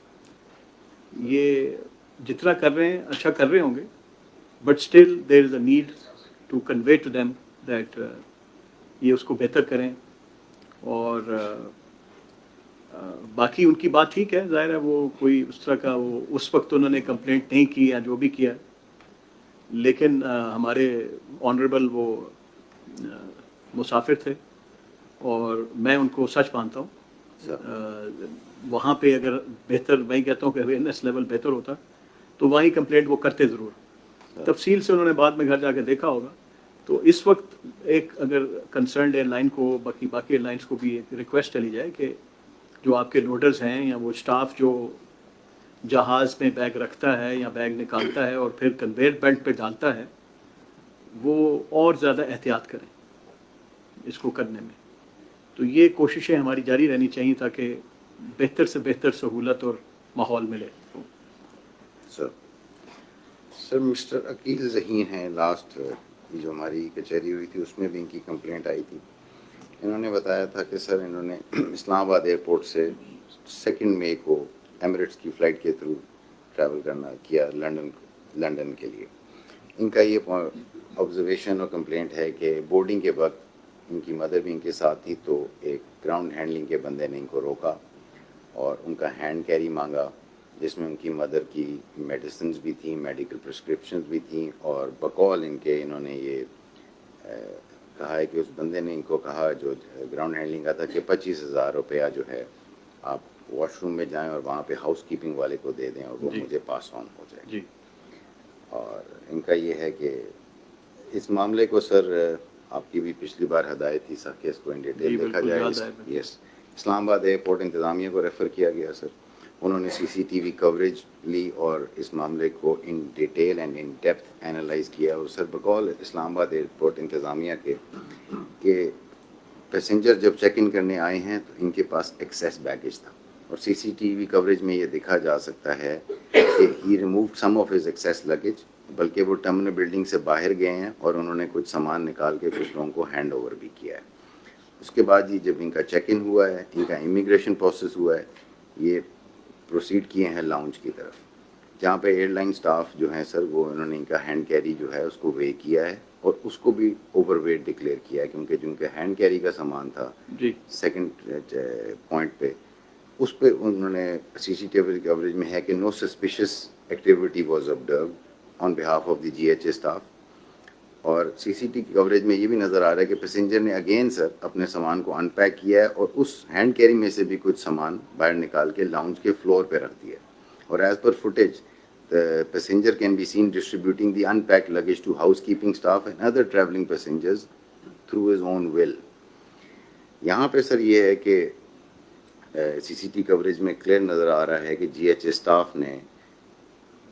یہ جتنا کر رہے ہیں اچھا کر رہے ہوں گے, but still there is a need to convey to them that یہ اس کو بہتر کریں. اور باقی ان کی بات ٹھیک ہے, ظاہر ہے وہ کوئی اس طرح کا وہ اس وقت انہوں نے کمپلینٹ نہیں کی یا جو بھی کیا, لیکن ہمارے آنریبل وہ مسافر تھے اور میں ان کو سچ مانتا ہوں. وہاں پہ اگر بہتر, میں کہتا ہوں کہ اویئرنیس لیول بہتر ہوتا تو وہیں کمپلینٹ وہ کرتے ضرور. تفصیل سے انہوں نے بعد میں گھر جا کے دیکھا ہوگا. تو اس وقت ایک اگر کنسرنڈ ایئر لائن کو باقی ایئر لائنس کو بھی ایک ریکویسٹ چلی جائے کہ جو آپ کے لوڈرز ہیں یا وہ اسٹاف جو جہاز میں بیگ رکھتا ہے یا بیگ نکالتا ہے اور پھر کنویئر بیلٹ پہ ڈالتا ہے, وہ اور زیادہ احتیاط کریں اس کو کرنے میں. تو یہ کوششیں ہماری جاری رہنی چاہیے تاکہ بہتر سے بہتر سہولت اور ماحول ملے. سر مسٹر عقیل ذہین ہیں, لاسٹ جو ہماری کچہری ہوئی تھی اس میں بھی ان کی کمپلینٹ آئی تھی. انہوں نے بتایا تھا کہ سر انہوں نے اسلام آباد ایئرپورٹ سے 2 مئی کو ایمریٹس کی فلائٹ کے تھرو ٹریول کرنا کیا لنڈن کے لیے. ان کا یہ آبزرویشن اور کمپلینٹ ہے کہ بورڈنگ کے وقت ان کی مدر بھی ان کے ساتھ تھی, تو ایک گراؤنڈ ہینڈلنگ کے بندے نے ان کو روکا اور ان کا ہینڈ کیری مانگا, جس میں ان کی مدر کی میڈیسنز بھی تھیں, میڈیکل پرسکرپشنز بھی تھیں, اور بقول ان کے انہوں نے یہ کہا ہے کہ اس بندے نے ان کو کہا جو گراؤنڈ ہینڈلنگ کا تھا کہ 25,000 روپیہ جو ہے آپ واش روم میں جائیں اور وہاں پہ ہاؤس کیپنگ والے کو دے دیں اور وہ مجھے پاس آن ہو جائے. جی. اور ان کا یہ ہے کہ اس معاملے کو سر آپ کی بھی پچھلی بار ہدایت تھی سر کہ اس کو ان ڈیٹیل دیکھا جائے. یس, اسلام آباد ایئرپورٹ انتظامیہ کو ریفر کیا گیا سر. انہوں نے CCTV کوریج لی اور اس معاملے کو in detail and in depth analyse کیا. اور سر بقول اسلام آباد ایئرپورٹ انتظامیہ کے کہ پیسنجر جب چیک ان کرنے آئے ہیں تو ان کے پاس ایکسیس بیگیج تھا, اور CCTV کوریج میں یہ دیکھا جا سکتا ہے کہ he removed some of his excess luggage, بلکہ وہ ٹرمینل بلڈنگ سے باہر گئے ہیں اور انہوں نے کچھ سامان نکال کے کچھ لوگوں کو ہینڈ اوور بھی کیا ہے. اس کے بعد جب ان کا چیک ان ہوا ہے, ان کا امیگریشن پروسیس ہوا ہے, یہ پروسیڈ کیے ہیں لاؤنج کی طرف, جہاں پہ ایئر لائن سٹاف جو ہیں سر وہ انہوں نے ان کا ہینڈ کیری جو ہے اس کو وے کیا ہے اور اس کو بھی اوور ویٹ ڈکلیئر کیا ہے, کیونکہ جو ان کے ہینڈ کیری کا سامان تھا جی سیکنڈ پوائنٹ پہ اس پہ انہوں نے CCTV کوریج میں ہے کہ no suspicious activity was observed on behalf of the GHA staff. اور سی سی ٹی کوریج میں یہ بھی نظر آ رہا ہے کہ پیسنجر نے اگین سر اپنے سامان کو ان پیک کیا ہے اور اس ہینڈ کیری میں سے بھی کچھ سامان باہر نکال کے لاؤنج کے فلور پہ رکھ دیا. اور as per footage passenger can be seen distributing the unpack luggage to housekeeping staff and other travelling passengers through his own will. یہاں پہ سر یہ ہے کہ سی سی ٹی کوریج میں کلیئر نظر آ رہا ہے کہ جی ایچ اے اسٹاف نے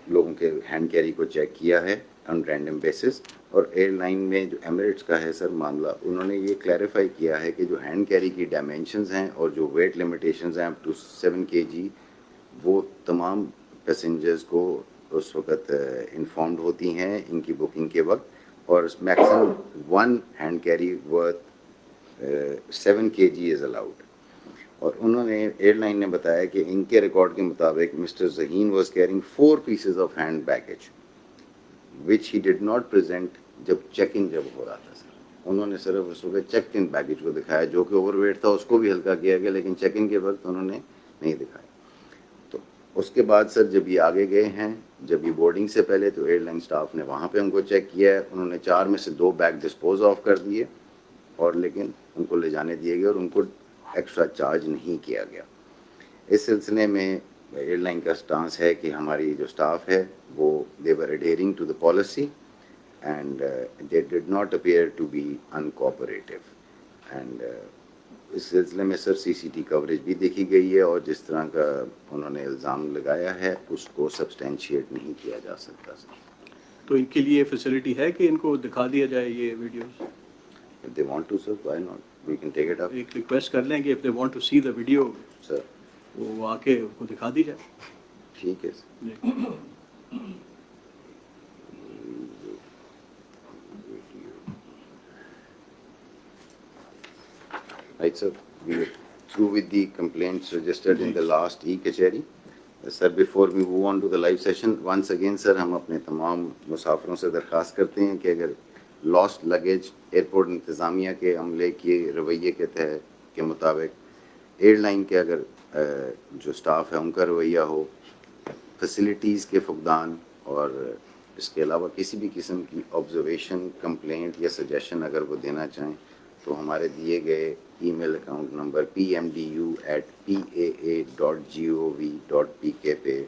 لوگوں کے ہینڈ کیری کو چیک کیا ہے آن رینڈم بیسس. اور ایئر لائن میں جو ایمریٹس کا ہے سر معاملہ, انہوں نے یہ کلیریفائی کیا ہے کہ جو ہینڈ کیری کی ڈائمینشنز ہیں اور جو ویٹ لمیٹیشنز ہیں اپ ٹو 7 kg, وہ تمام پیسنجرز کو اس وقت انفارمڈ ہوتی ہیں ان کی بکنگ کے وقت, اور maximum 1 hand carry worth 7 kg is allowed. اور انہوں نے ایئر لائن نے بتایا کہ ان کے ریکارڈ کے مطابق مسٹر ذہین was carrying 4 pieces of hand baggage which he did not present جب چیک ان جب ہو رہا تھا سر. انہوں نے صرف اس وقت چیک ان بیگیج کو دکھایا جو کہ اوور ویٹ تھا, اس کو بھی ہلکا کیا گیا, لیکن چیک ان کے وقت انہوں نے نہیں دکھایا. تو اس کے بعد سر جب یہ آگے گئے ہیں, جب یہ بورڈنگ سے پہلے, تو ایئر لائن اسٹاف نے وہاں پہ ان کو چیک کیا ہے. انہوں نے 4 میں سے 2 بیگ ڈسپوز آف کر دیے, اور لیکن ان کو لے جانے دیے گئے اور ان کو ایکسٹرا چارج نہیں کیا گیا. اس سلسلے میں ایئر لائن کا سٹانس ہے کہ ہماری جو اسٹاف ہے وہ they were adhering to the policy and they did not appear to be uncooperative. And اس سلسلے میں سر سی سی ٹی کوریج بھی دیکھی گئی ہے, اور جس طرح کا انہوں نے الزام لگایا ہے اس کو سبسٹینشیٹ نہیں کیا جا سکتا سر. تو ان کے لیے فیسلٹی ہے کہ ان کو دکھا دیا جائے یہ videos? If they want to, sir, why not? We can take it up. ایک ریکویسٹ کر لیں کہ if they want to see the video, Sir, وہ آ کے ان کو دکھا دی جائے. ٹھیک ہے سر. جی. Right, sir. We are through with the complaints registered in the last e-kachari. Sir, before we move on to the live session, once again, sir, ہم اپنے تمام مسافروں سے درخواست کرتے ہیں کہ اگر لاسٹ لگیج ایئرپورٹ انتظامیہ کے عملے کے رویے کے تحت کے مطابق ایئر لائن کے اگر جو سٹاف ہے ان کا رویہ ہو, فیسلٹیز کے فقدان, اور اس کے علاوہ کسی بھی قسم کی آبزرویشن, کمپلینٹ یا سجیشن اگر وہ دینا چاہیں, تو ہمارے دیے گئے ای میل اکاؤنٹ نمبر pmdu@paa.gov.pk پہ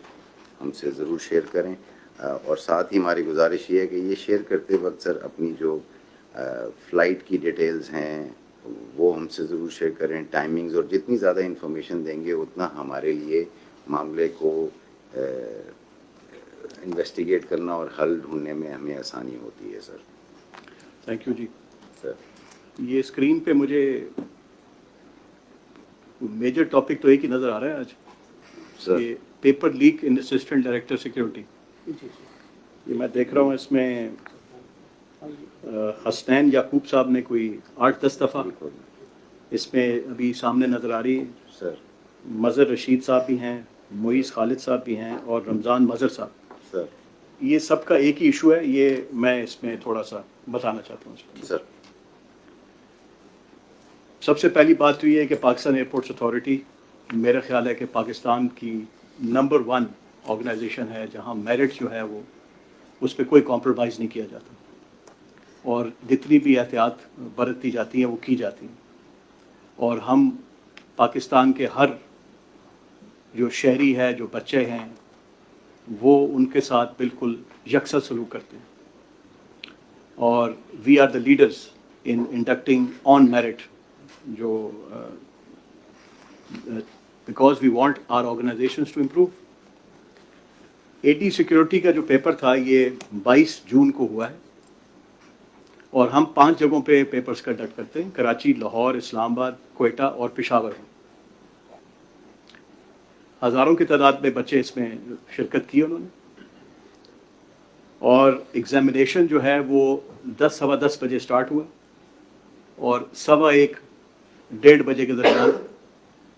ہم سے ضرور شیئر کریں. اور ساتھ ہی ہماری گزارش یہ ہے کہ یہ شیئر کرتے وقت سر اپنی جو فلائٹ کی ڈیٹیلز ہیں وہ ہم سے ضرور شیئر کریں, ٹائمنگز, اور جتنی زیادہ انفارمیشن دیں گے اتنا ہمارے لیے معاملے کو انویسٹیگیٹ کرنا اور حل ڈھونڈنے میں ہمیں آسانی ہوتی ہے سر. تھینک یو جی. سر یہ اسکرین پہ مجھے میجر ٹاپک تو ایک ہی نظر آ رہا ہے آج, سر یہ پیپر لیک ان اسسٹنٹ ڈائریکٹر سیکیورٹی. یہ میں دیکھ رہا ہوں اس میں حسنین یعقوب صاحب نے کوئی 8-10 دفعہ اس میں ابھی سامنے نظر آ رہی ہے. سر مظہر رشید صاحب بھی ہیں, معیز خالد صاحب بھی ہیں, اور رمضان مظہر صاحب. سر یہ سب کا ایک ہی ایشو ہے, یہ میں اس میں تھوڑا سا بتانا چاہتا ہوں. سر سب سے پہلی بات تو یہ ہے کہ پاکستان ایئرپورٹس اتھارٹی میرا خیال ہے کہ پاکستان کی نمبر 1 آرگنائزیشن ہے جہاں میرٹ جو ہے وہ اس پہ کوئی کمپرومائز نہیں کیا جاتا, اور جتنی بھی احتیاط برتی جاتی ہیں وہ کی جاتی ہیں. اور ہم پاکستان کے ہر جو شہری ہے, جو بچے ہیں, وہ ان کے ساتھ بالکل یکساں سلوک کرتے ہیں. اور we are the leaders in inducting on merit, جو because we want our organizations to improve. AD security کا جو پیپر تھا یہ 22 جون کو ہوا ہے, اور ہم 5 جگہوں پہ پیپرز کنڈکٹ کرتے ہیں, کراچی, لاہور, اسلام آباد, کوئٹہ اور پشاور. ہزاروں کی تعداد میں بچے اس میں شرکت کی انہوں نے, اور ایگزامینیشن جو ہے وہ 10-10:15 بجے سٹارٹ ہوا اور 1:15-1:30 بجے کے درمیان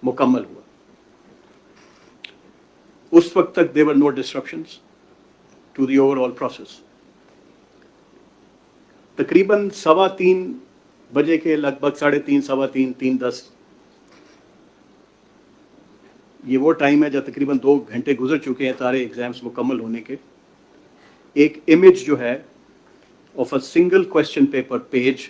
مکمل ہوا. اس وقت تک there were no disruptions to the overall process. تقریباً 3:15 بجے کے لگ بھگ 3:30, 3:15, 3:10 یہ وہ ٹائم ہے جب تقریباً 2 گھنٹے گزر چکے ہیں سارے ایگزامس مکمل ہونے کے. ایک امیج جو ہے of a single question paper page.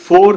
4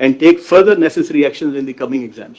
and take further necessary actions in the coming exams.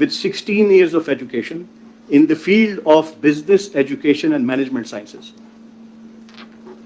with 16 years of education in the field of business education and management sciences.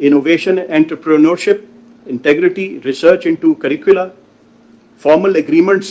innovation, entrepreneurship, integrity, research into curricula, formal agreements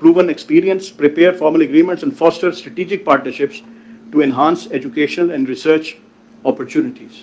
proven experience, prepare formal agreements and foster strategic partnerships to enhance educational and research opportunities.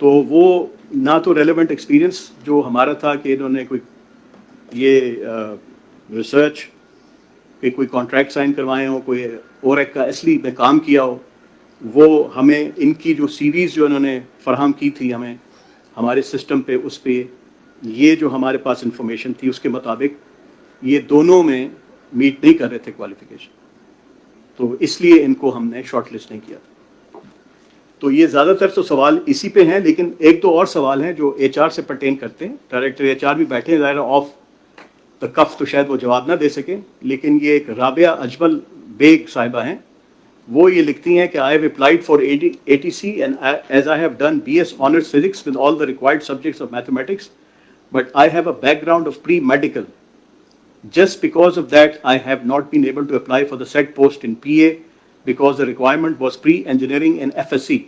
تو وہ نہ تو relevant experience جو ہمارا تھا کہ انہوں نے کوئی یہ ریسرچ کہ کوئی کانٹریکٹ سائن کروائے ہوں، کوئی اور ایک کا اصلی میں کام کیا ہو، وہ ہمیں ان کی جو سیریز جو انہوں نے فراہم کی تھی ہمیں ہمارے سسٹم پہ، اس پہ یہ جو ہمارے پاس انفارمیشن تھی اس کے مطابق یہ دونوں میں میٹ نہیں کر رہے تھے کوالیفیکیشن، تو اس لیے ان کو ہم نے شارٹ لسٹ نہیں کیا تھا. تو یہ زیادہ تر تو سوال اسی پہ ہیں، لیکن ایک دو اور سوال ہیں جو ایچ آر سے پرٹین کرتے ہیں. ڈائریکٹر ایچ آر بھی بیٹھے ہیں، ظاہر آف دا کف تو شاید وہ جواب نہ دے سکیں، لیکن یہ ایک رابعہ اجمل بیگ صاحبہ ہیں. وہ یہ لکھتی ہیں کہ I have applied for ATC and as I have done BS Honours Physics with all the required subjects of mathematics, but I have a background of pre-medical. Just because of that, I have not been able to apply for the said post in PA because the requirement was pre-engineering and FSC.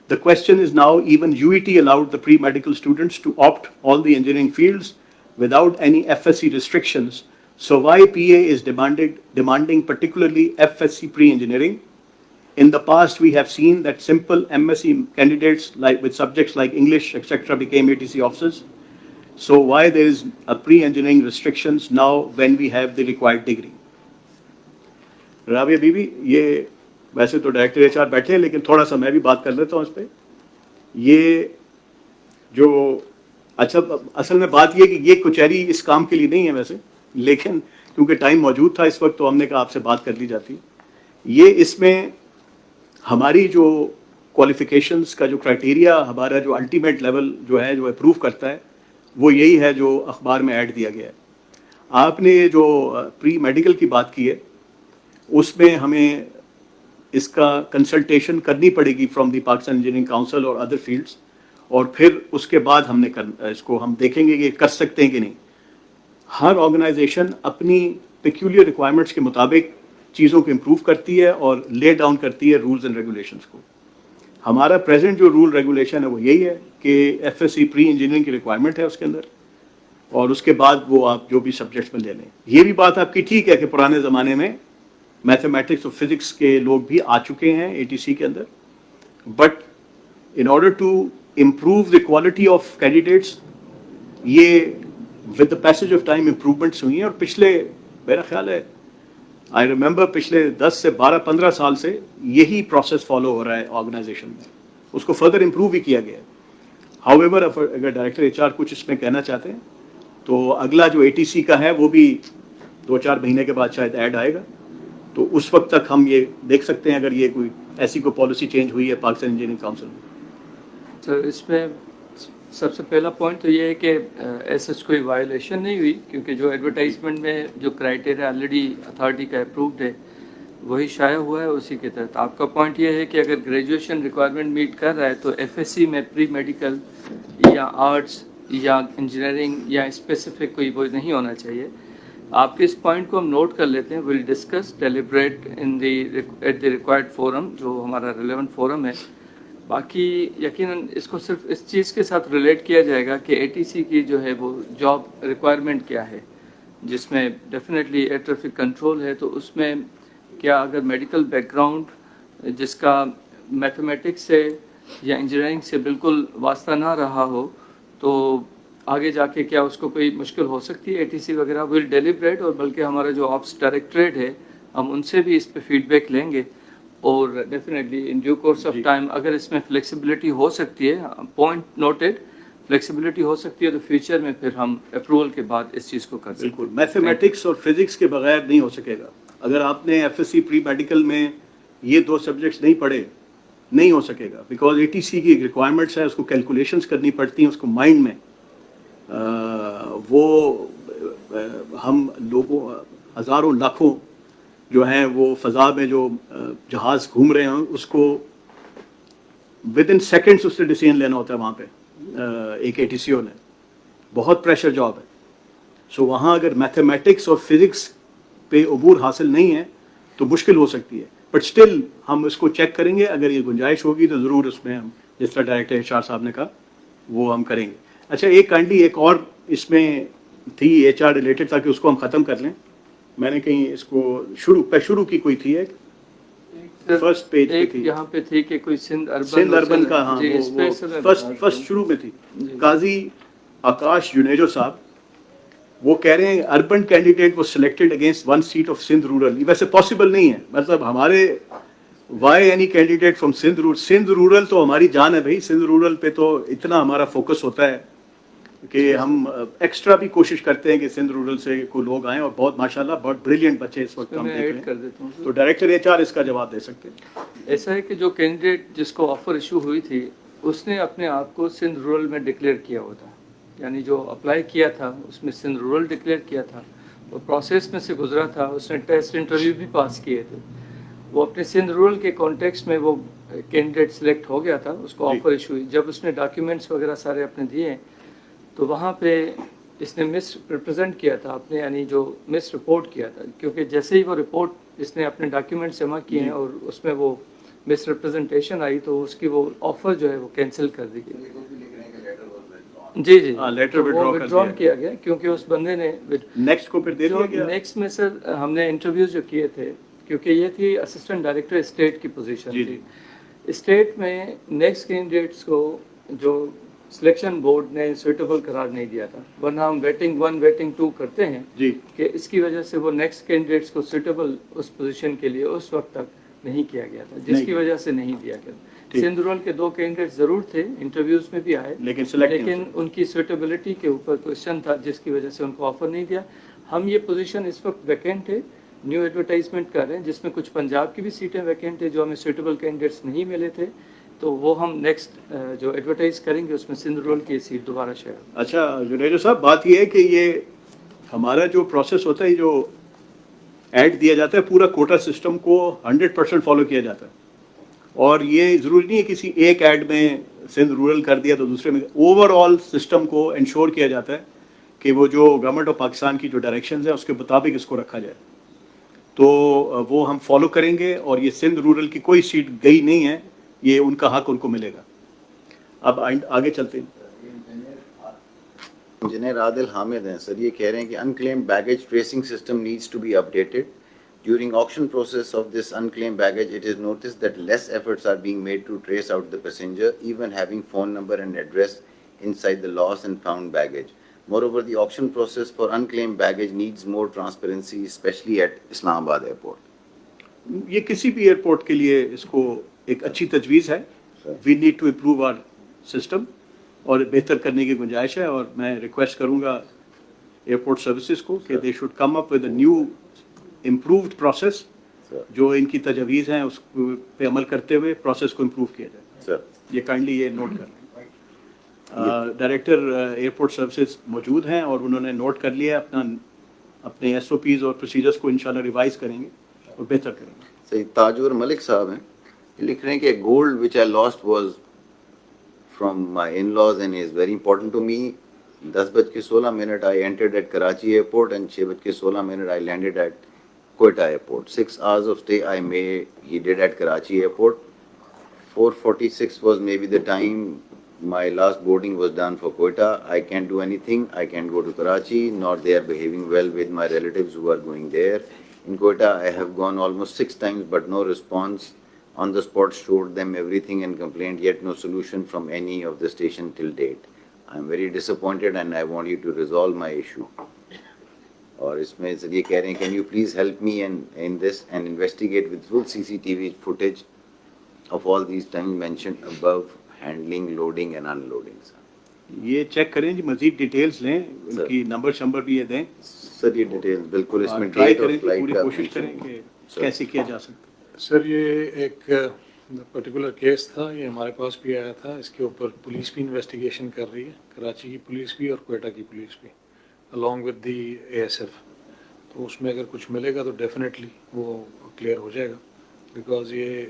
The question is now, even UET allowed the pre-medical students to opt all the engineering fields without any FSC restrictions. So why PA is demanding particularly FSC pre-engineering? In the past, we have seen that simple MSc candidates like with subjects like English, etc., became ATC officers. So why there is a pre-engineering restrictions now when we have the required degree? Rabia بی بی، یہ ویسے تو director H R بیٹھے ہیں لیکن تھوڑا سا میں بھی بات کر لیتا ہوں اس پہ. یہ جو اچھا اصل میں بات یہ کہ یہ کچہری اس کام کے لیے نہیں ہے ویسے، لیکن کیونکہ ٹائم موجود تھا اس وقت تو ہم نے کہا آپ سے بات کر لی جاتی. یہ اس میں ہماری جو کوالیفیکیشنس کا جو کرائٹیریا، ہمارا جو الٹیمیٹ لیول جو ہے جو اپروو کرتا ہے، وہ یہی ہے جو اخبار میں ایڈ دیا گیا ہے. آپ نے جو پری میڈیکل کی بات کی ہے، اس میں ہمیں اس کا کنسلٹیشن کرنی پڑے گی from the Pakistan engineering council اور ادر فیلڈس، اور پھر اس کے بعد ہم نے اس کو ہم دیکھیں گے کہ کر سکتے ہیں کہ نہیں. ہر آرگنائزیشن اپنی پیکیولر ریکوائرمنٹس کے مطابق چیزوں کو امپروو کرتی ہے اور لے ڈاؤن کرتی ہے رولز اینڈ ریگولیشنس کو. ہمارا پریزنٹ جو رول ریگولیشن ہے وہ یہی ہے کہ F S C pre engineering کی ریکوائرمنٹ ہے اس کے اندر، اور اس کے بعد وہ آپ جو بھی سبجیکٹس میں لے لیں. یہ بھی بات آپ کی ٹھیک ہے کہ پرانے زمانے میں میتھمیٹکس اور فزکس کے لوگ بھی آ چکے ہیں اے ٹی سی کے اندر، but in order to improve the quality of candidates یہ with the passage of time improvements ہوئی ہیں. اور پچھلے میرا خیال ہے آئی ریممبر پچھلے 10 سے 12-15 سال سے یہی پروسیس فالو ہو رہا ہے آرگنائزیشن میں، اس کو فردر امپروو بھی کیا گیا ہے. ہاؤ ایور اگر ڈائریکٹر ایچ آر کچھ اس میں کہنا چاہتے ہیں تو اگلا جو اے ٹی سی کا ہے وہ بھی 2-4 مہینے کے بعد شاید ایڈ آئے گا، تو اس وقت تک ہم یہ دیکھ سکتے ہیں اگر یہ کوئی ایسی کوئی پالیسی چینج ہوئی ہے پاکستان انجینئرنگ کاؤنسل میں. سر اس میں سب سے پہلا پوائنٹ تو یہ ہے کہ ایسا کوئی وائلیشن نہیں ہوئی، کیونکہ جو ایڈورٹائزمنٹ میں جو کرائٹیریا آلریڈی اتھارٹی کا اپرووڈ ہے وہی شائع ہوا ہے اسی کے تحت. آپ کا پوائنٹ یہ ہے کہ اگر گریجویشن ریکوائرمنٹ میٹ کر رہا ہے تو ایف ایس سی میں پری میڈیکل یا آرٹس یا انجینئرنگ یا اسپیسیفک کوئی وہ نہیں ہونا چاہیے. آپ کے اس پوائنٹ کو ہم نوٹ کر لیتے ہیں. We'll discuss deliberate in the at the required forum جو ہمارا ریلیونٹ فورم ہے. باقی یقیناً اس کو صرف اس چیز کے ساتھ ریلیٹ کیا جائے گا کہ اے ٹی سی کی جو ہے وہ جاب ریکوائرمنٹ کیا ہے، جس میں ڈیفینیٹلی ایئر ٹریفک کنٹرول ہے. تو اس میں کیا اگر میڈیکل بیک گراؤنڈ جس کا میتھمیٹکس سے یا انجینئرنگ سے بالکل واسطہ نہ رہا ہو تو آگے جا کے کیا اس کو کوئی مشکل ہو سکتی ہے اے ٹی سی وغیرہ. ول ڈیلیبریٹ، اور بلکہ ہمارا جو آپس ڈائریکٹریٹ ہے ہم ان سے بھی اس پہ فیڈ بیک لیں گے، اور definitely in due course of time اگر اس میں فلیکسیبلٹی ہو سکتی ہے، پوائنٹ نوٹڈ، فلیکسیبلٹی ہو سکتی ہے تو فیوچر میں پھر ہم اپروول کے بعد اس چیز کو کر سکتے ہیں. بالکل میتھمیٹکس اور فزکس کے بغیر نہیں ہو سکے گا. اگر آپ نے F S C pre medical میں یہ 2 سبجیکٹس نہیں پڑھے نہیں ہو سکے گا، بیکاز اے ٹی سی کی ریکوائرمنٹس ہے، اس کو کیلکولیشنس کرنی پڑتی ہیں، اس کو مائنڈ میں وہ ہم لوگوں ہزاروں لاکھوں جو ہیں وہ فضا میں جو جہاز گھوم رہے ہیں اس کو ود ان سیکنڈس اس سے ڈیسیژن لینا ہوتا ہے. وہاں پہ ایک اے ٹی سی او نے بہت پریشر جاب ہے. سو وہاں اگر میتھمیٹکس اور فزکس پہ عبور حاصل نہیں ہے تو مشکل ہو سکتی ہے، بٹ اسٹل ہم اس کو چیک کریں گے. اگر یہ گنجائش ہوگی تو ضرور اس میں ہم جس طرح ڈائریکٹر ایچ آر صاحب نے کہا وہ ہم کریں گے. اچھا ایک کائنڈلی ایک اور اس میں تھی ایچ آر ریلیٹڈ تاکہ اس کو ہم ختم کر لیں. میں نے کہیں اس کو شروع کی کوئی تھی ایک پھر فرسٹ پیج پہ ایک تھی، یہاں پہ تھی کہ کوئی سندھ سندھ اربن کا، ہاں جی اس پہ سر میں بتا دیتا فرسٹ ہوں۔ شروع میں تھی. جی۔ قاضی آکاش جنیجو صاحب وہ کہہ رہے ہیں urban candidate was selected against 1 seat of Sindh rural. یہ ویسے پاسبل نہیں ہے، مطلب ہمارے why any candidate from Sindh rural. Sindh rural تو ہماری جان ہے بھائی، سندھ رورل پہ تو اتنا ہمارا فوکس ہوتا ہے کہ ہم ایکسٹرا بھی کوشش کرتے ہیں کہ سندھ رورل سے کوئی لوگ آئیں، اور بہت ماشاءاللہ بہت بریلینٹ بچے اس وقت ہم میں دیکھ ایڈ رہے کر ہیں. دیتا ہوں تو ڈائریکٹر ایچ آر اس کا جواب دے سکتے ہیں. ایسا ہے کہ جو کینڈیڈیٹ جس کو آفر ایشو ہوئی تھی اس نے اپنے آپ کو سندھ رورل میں ڈکلیئر کیا ہوا تھا، یعنی جو اپلائی کیا تھا اس میں سندھ رورل ڈکلیئر کیا تھا، وہ پروسیس میں سے گزرا تھا، اس نے ٹیسٹ انٹرویو بھی پاس کیے تھے، وہ اپنے سندھ رورل کے کانٹیکسٹ میں وہ کینڈیڈیٹ سلیکٹ ہو گیا تھا، اس کو جی. آفر ایشو ہوئی. جب اس نے ڈاکیومنٹس وغیرہ سارے اپنے دیے تو وہاں پہ اس نے مس ریپرزینٹ کیا تھا اپنے، یعنی جو مس رپورٹ کیا تھا، کیونکہ جیسے ہی وہ رپورٹ اس نے اپنے ڈاکیومنٹس جمع کیے ہیں اور اس میں وہ مس ریپرزنٹیشن آئی تو اس کی وہ آفر جو ہے وہ کینسل کر دی گئی. جی جی ہاں، لیٹر تو وہ withdraw کر withdrawn دیا کیا گیا کیونکہ اس بندے نے نیکسٹ کو پھر دے دیا گیا. نیکسٹ میں سر ہم نے انٹرویوز جو کیے تھے، کیونکہ یہ تھی اسسٹنٹ ڈائریکٹر اسٹیٹ کی پوزیشن جی تھی. اسٹیٹ میں نیکسٹ کینڈیڈیٹس کو جو سلیکشن بورڈ نے سوٹیبل قرار نہیں دیا تھا، ورنہ ہم ویٹنگ 1 ویٹنگ 2 کرتے ہیں جی کہ اس کی وجہ سے وہ نیکسٹ کینڈیڈیٹس کو سوٹیبل اس پوزیشن کے لیے اس وقت تک نہیں کیا گیا تھا، جس کی وجہ سے نہیں دیا گیا. سندھ رول کے 2 کینڈیڈیٹ ضرور تھے، انٹرویوز میں بھی آئے، لیکن ان کی سوٹیبلٹی کے اوپر کوشچن تھا جس کی وجہ سے ان کو آفر نہیں دیا. ہم یہ پوزیشن اس وقت ویکینٹ ہے، نیو ایڈورٹائزمنٹ کر رہے ہیں جس میں کچھ پنجاب کی بھی سیٹیں ویکینٹ ہے جو ہمیں سوٹیبل کینڈیڈیٹس نہیں ملے تھے، تو وہ ہم نیکسٹ جو ایڈورٹائز کریں گے اس میں سندھ رول کی سیٹ دوبارہ شہر. اچھا جنیجو صاحب، بات یہ ہے کہ یہ ہمارا جو پروسیس ہوتا ہے، جو ایڈ دیا جاتا ہے، پورا کوٹا سسٹم کو 100% فالو کیا جاتا ہے. اور یہ ضروری نہیں ہے کسی ایک ایڈ میں سندھ رورل کر دیا تو دوسرے میں، اوور آل سسٹم کو انشور کیا جاتا ہے کہ وہ جو گورنمنٹ آف پاکستان کی جو ڈائریکشنز ہیں اس کے مطابق اس کو رکھا جائے. تو وہ ہم فالو کریں گے، اور یہ سندھ رورل کی کوئی سیٹ گئی نہیں ہے، یہ ان کا حق ان کو ملے گا. اب آگے چلتے ہیں. انجینئر عادل حامد ہیں سر، یہ کہہ رہے ہیں کہ unclaimed baggage tracing system needs to be updated. During auction process of this unclaimed baggage, it is noticed that less efforts are being made to trace out the passenger, even having phone number and address inside the lost and found baggage. Moreover, the auction process for unclaimed baggage needs more transparency, especially at Islamabad airport. یہ کسی بھی airport کے لیے اس کو ایک اچھی تجویز ہے. We need to improve our system, اور بہتر کرنے کی گنجائش ہے. اور میں ریکویسٹ کروں گا ایئرپورٹ سروسز کو کہ they should come up with a new improved process. جو ان کی تجاویز ہیں اس پہ عمل کرتے ہوئے پروسیس کو امپروو کیا جائے. سر یہ کائنڈلی یہ نوٹ کر لیں. ڈائریکٹر ایئرپورٹ سروسز موجود ہیں اور انہوں نے نوٹ کر لیا اپنے ایس او پیز اور پروسیجرز کو انشاءاللہ ریوائز کریں گے اور بہتر کریں گے. صحیح. تاجور ملک صاحب ہیں، یہ لکھ رہے ہیں کہ gold which I lost was from my in laws and is very important to me. 10:16 I entered at Karachi airport and 6:16 I landed at Quetta airport. 6 hours of stay he did at Karachi airport. 4:46 was maybe the time my last boarding was done for Quetta. I can't do anything. I can't go to Karachi, nor they are behaving well with my relatives who are going there. In Quetta, I have gone almost 6 times, but no response. On the spot, showed them everything and complained, yet no solution from any of the station till date. I am very disappointed and I want you to resolve my issue. اور اس میں یہ کہہ رہے ہیں can you please help me in this and investigate with full CCTV footage of all these times mentioned above, handling, loading and unloading. یہ check کریں جی، مزید ڈیٹیلز لیں، ان کی نمبر شمبر بھی یہ دیں سر. یہ ڈیٹیل بالکل اس میں ٹرائی ڈیٹ اور کریں کہ فلائٹ پوری کا کوشش کریں کہ کیسے کیا جا سکتا ہے. سر یہ ایک پرٹیکولر کیس تھا، یہ ہمارے پاس بھی آیا تھا. اس کے اوپر پولیس بھی انویسٹیگیشن کر رہی ہے، کراچی کی پولیس بھی اور کوئٹہ کی پولیس بھی along with the ASF. تو اس میں اگر کچھ ملے گا تو ڈیفینیٹلی وہ کلیئر ہو جائے گا، بیکاز یہ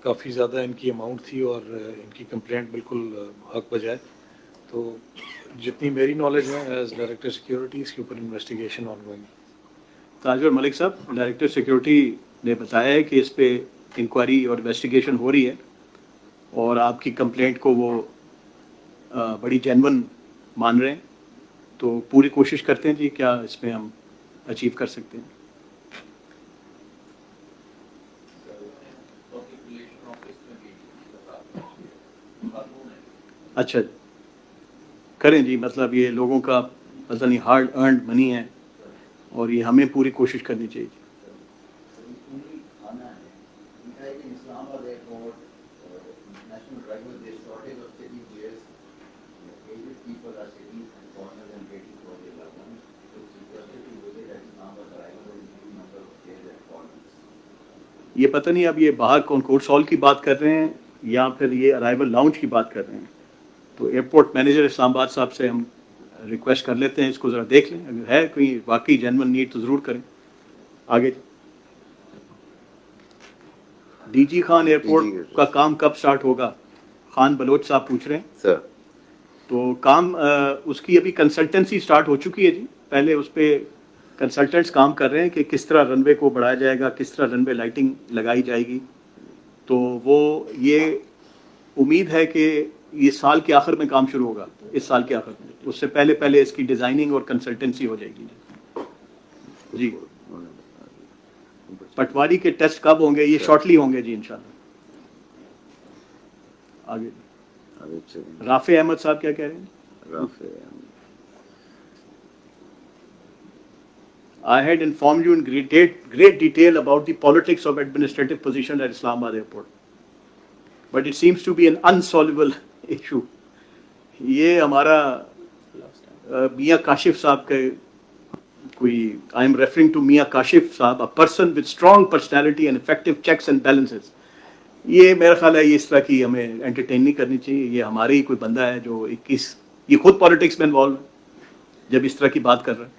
کافی زیادہ ان کی اماؤنٹ تھی اور ان کی کمپلینٹ بالکل حق بجائے. تو جتنی میری نالج ہے ایز ڈائریکٹر سیکیورٹی اس کے اوپر انویسٹیگیشن آن گوئنگ. تاجور ملک صاحب، ڈائریکٹر سیکیورٹی نے بتایا ہے کہ اس پہ انکوائری اور انویسٹیگیشن ہو رہی ہے، اور آپ کی کمپلینٹ کو وہ بڑی جینون مان رہے ہیں. تو پوری کوشش کرتے ہیں جی کیا اس میں ہم اچیو کر سکتے ہیں. اچھا کریں جی, مطلب یہ لوگوں کا پتہ نہیں ہارڈ ارنڈ منی ہے اور یہ ہمیں پوری کوشش کرنی چاہیے. Islamabad airport national driver the shortage of city players aged people are sitting and corners and waiting for their loved ones to requested to visit at Islamabad arrival and number of chairs and corners. یہ پتہ نہیں اب یہ باہر کنکورس hall کی بات کر رہے ہیں یا پھر یہ ارائیول لاؤنج کی بات کر رہے ہیں. تو ایئرپورٹ مینیجر اسلام آباد صاحب سے ہم ریکویسٹ کر لیتے ہیں, اس کو ذرا دیکھ لیں, اگر ہے کوئی واقعی جینون نیڈ تو ضرور کریں. آگے ڈی جی خان ایئرپورٹ کا کام کب سٹارٹ ہوگا, خان بلوچ صاحب پوچھ رہے ہیں. سر تو کام اس کی ابھی کنسلٹنسی سٹارٹ ہو چکی ہے جی. پہلے اس پہ کنسلٹنٹس کام کر رہے ہیں کہ کس طرح رن وے کو بڑھایا جائے گا, کس طرح رن وے لائٹنگ لگائی جائے گی. تو وہ یہ امید ہے کہ یہ سال کے آخر میں کام شروع ہوگا, اس سال کے آخر میں. اس سے پہلے اس کی ڈیزائننگ اور کنسلٹنسی ہو جائے گی جی. پٹواری کے ٹیسٹ کب ہوں گے, یہ شارٹلی ہوں گے جی انشاءاللہ. آگے رافع احمد صاحب کیا کہہ رہے ہیں. I had informed you in great detail about the politics of administrative position at Islamabad Airport. But it seems to be an unsolvable issue. یہ ہمارا میاں کاشف صاحب کے کوئی I am referring to میاں کاشف صاحب, a person with strong personality and effective checks and balances. یہ میرا خیال ہے یہ اس طرح کی ہمیں انٹرٹین نہیں کرنی چاہیے. یہ ہمارے ہی کوئی بندہ ہے جو 21 یہ خود پالیٹکس میں انوالو ہے جب اس طرح کی بات کر رہے ہیں.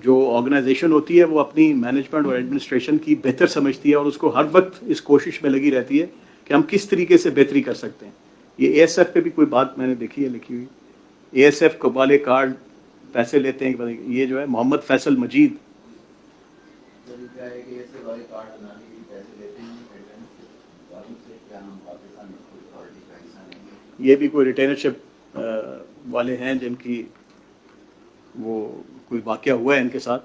جو آرگنائزیشن ہوتی ہے وہ اپنی مینجمنٹ اور ایڈمنسٹریشن کی بہتر سمجھتی ہے اور اس کو ہر وقت اس کوشش میں لگی رہتی ہے کہ ہم کس طریقے سے بہتری کر سکتے ہیں. یہ اے ایس ایف پہ بھی کوئی بات میں نے دیکھی ہے لکھی ہوئی, اے ایس ایف کو والے کارڈ پیسے لیتے ہیں. یہ جو ہے محمد فیصل مجید, یہ بھی کوئی ریٹینرشپ والے ہیں جن کی وہ کوئی واقعہ ہوا ہے ان کے ساتھ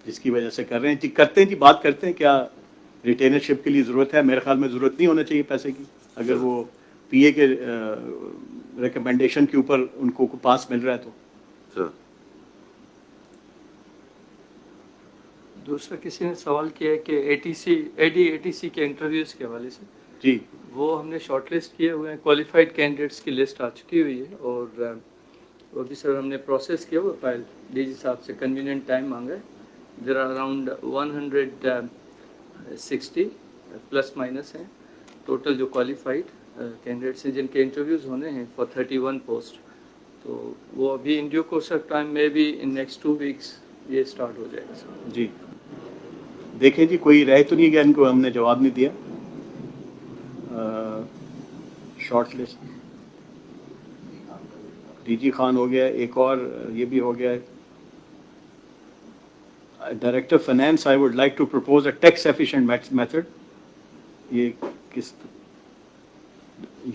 جس کی وجہ سے کر رہے ہیں جی. کرتے ہیں جی, بات کرتے ہیں کیا ریٹینرشپ کے لیے ضرورت ہے. میرے خیال میں ضرورت نہیں ہونا چاہیے پیسے کی, اگر وہ پی اے کے ریکمنڈیشن کے اوپر ان کو پاس مل رہا ہے تو. دوسرا کسی نے سوال کیا ہے کہ اے ٹی سی کے انٹرویوز کے حوالے سے جی وہ ہم نے شارٹ لسٹ کیے ہوئے ہیں. کوالیفائڈ کینڈیڈیٹس کی لسٹ آ چکی ہوئی ہے اور وہ بھی سر ہم نے پروسیس کیا ہوا فائل ڈی جی صاحب سے کنوینئنٹ ٹائم مانگا ہے. There are around 160 plus minus ہیں ٹوٹل جو کوالیفائڈ کینڈیڈیٹس ہیں جن کے انٹرویوز ہونے ہیں فار 31 پوسٹ. تو وہ ابھی in due course of time میں بھی ان نیکسٹ 2 ویکس یہ اسٹارٹ ہو جائے گا. جی دیکھیں جی, کوئی رہ تو نہیں گیا, ان کو ہم نے جواب نہیں دیا. Shortlist D G Khan ہو گیا, ایک اور یہ بھی ہو گیا ہے director finance. I would like to propose a tax efficient method. یہ کس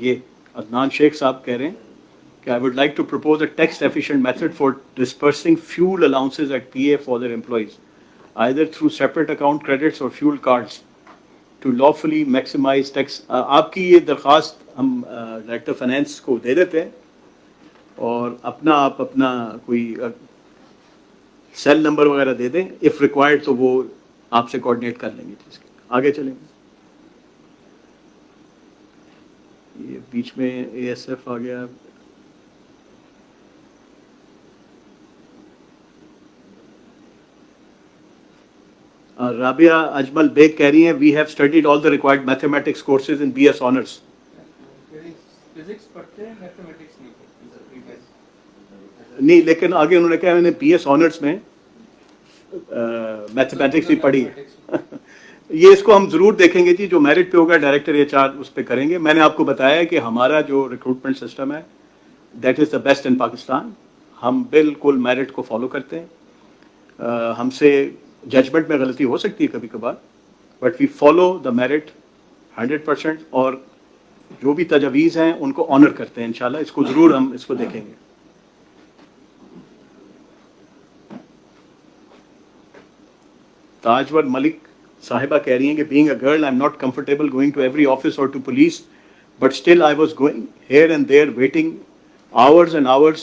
یہ عدنان شیخ صاحب کہہ رہے ہیں کہ I would like to propose a tax efficient method for dispersing fuel allowances at P A for their employees either through separate account credits or fuel cards to lawfully maximize tax. آپ کی یہ درخواست ہم director finance کو دے دیتے ہیں اور آپ اپنا کوئی سیل نمبر وغیرہ دے دیں if required, تو وہ آپ سے کوآرڈینیٹ کر لیں گے. آگے چلیں گے. یہ بیچ میں اے ایس ایف آ گیا. رابعہ اجمل بیگ کہہ رہی ہیں we have studied all the required mathematics courses in B S honours. نہیں, لیکن آگے انہوں نے کہا میں نے بی ایس آنرس میں میتھمیٹکس بھی پڑھی ہے. یہ اس کو ہم ضرور دیکھیں گے جی, جو میرٹ پہ ہوگا ڈائریکٹر ایچ آر اس پہ کریں گے. میں نے آپ کو بتایا کہ ہمارا جو ریکروٹمنٹ سسٹم ہے that is the best in Pakistan. ہم بالکل میرٹ کو فالو کرتے ہیں. ہم سے ججمنٹ میں غلطی ہو سکتی ہے کبھی کبھار, but we follow the merit 100%, اور جو بھی تجاویز ہیں ان کو آنر کرتے ہیں انشاءاللہ. اس کو ضرور ہم اس کو دیکھیں گے. تاجور ملک صاحبہ کہہ رہی ہیں کہ being a girl I'm not comfortable going to every office or to police but still I was going here and there, waiting hours and hours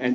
and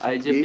IJP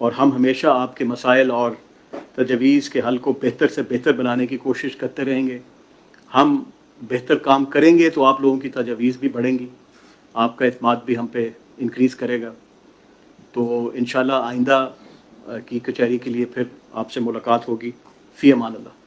اور ہم ہمیشہ آپ کے مسائل اور تجویز کے حل کو بہتر سے بہتر بنانے کی کوشش کرتے رہیں گے. ہم بہتر کام کریں گے تو آپ لوگوں کی تجاویز بھی بڑھیں گی, آپ کا اعتماد بھی ہم پہ انکریز کرے گا. تو انشاءاللہ آئندہ کی کچہری کے لیے پھر آپ سے ملاقات ہوگی. فی امان اللہ.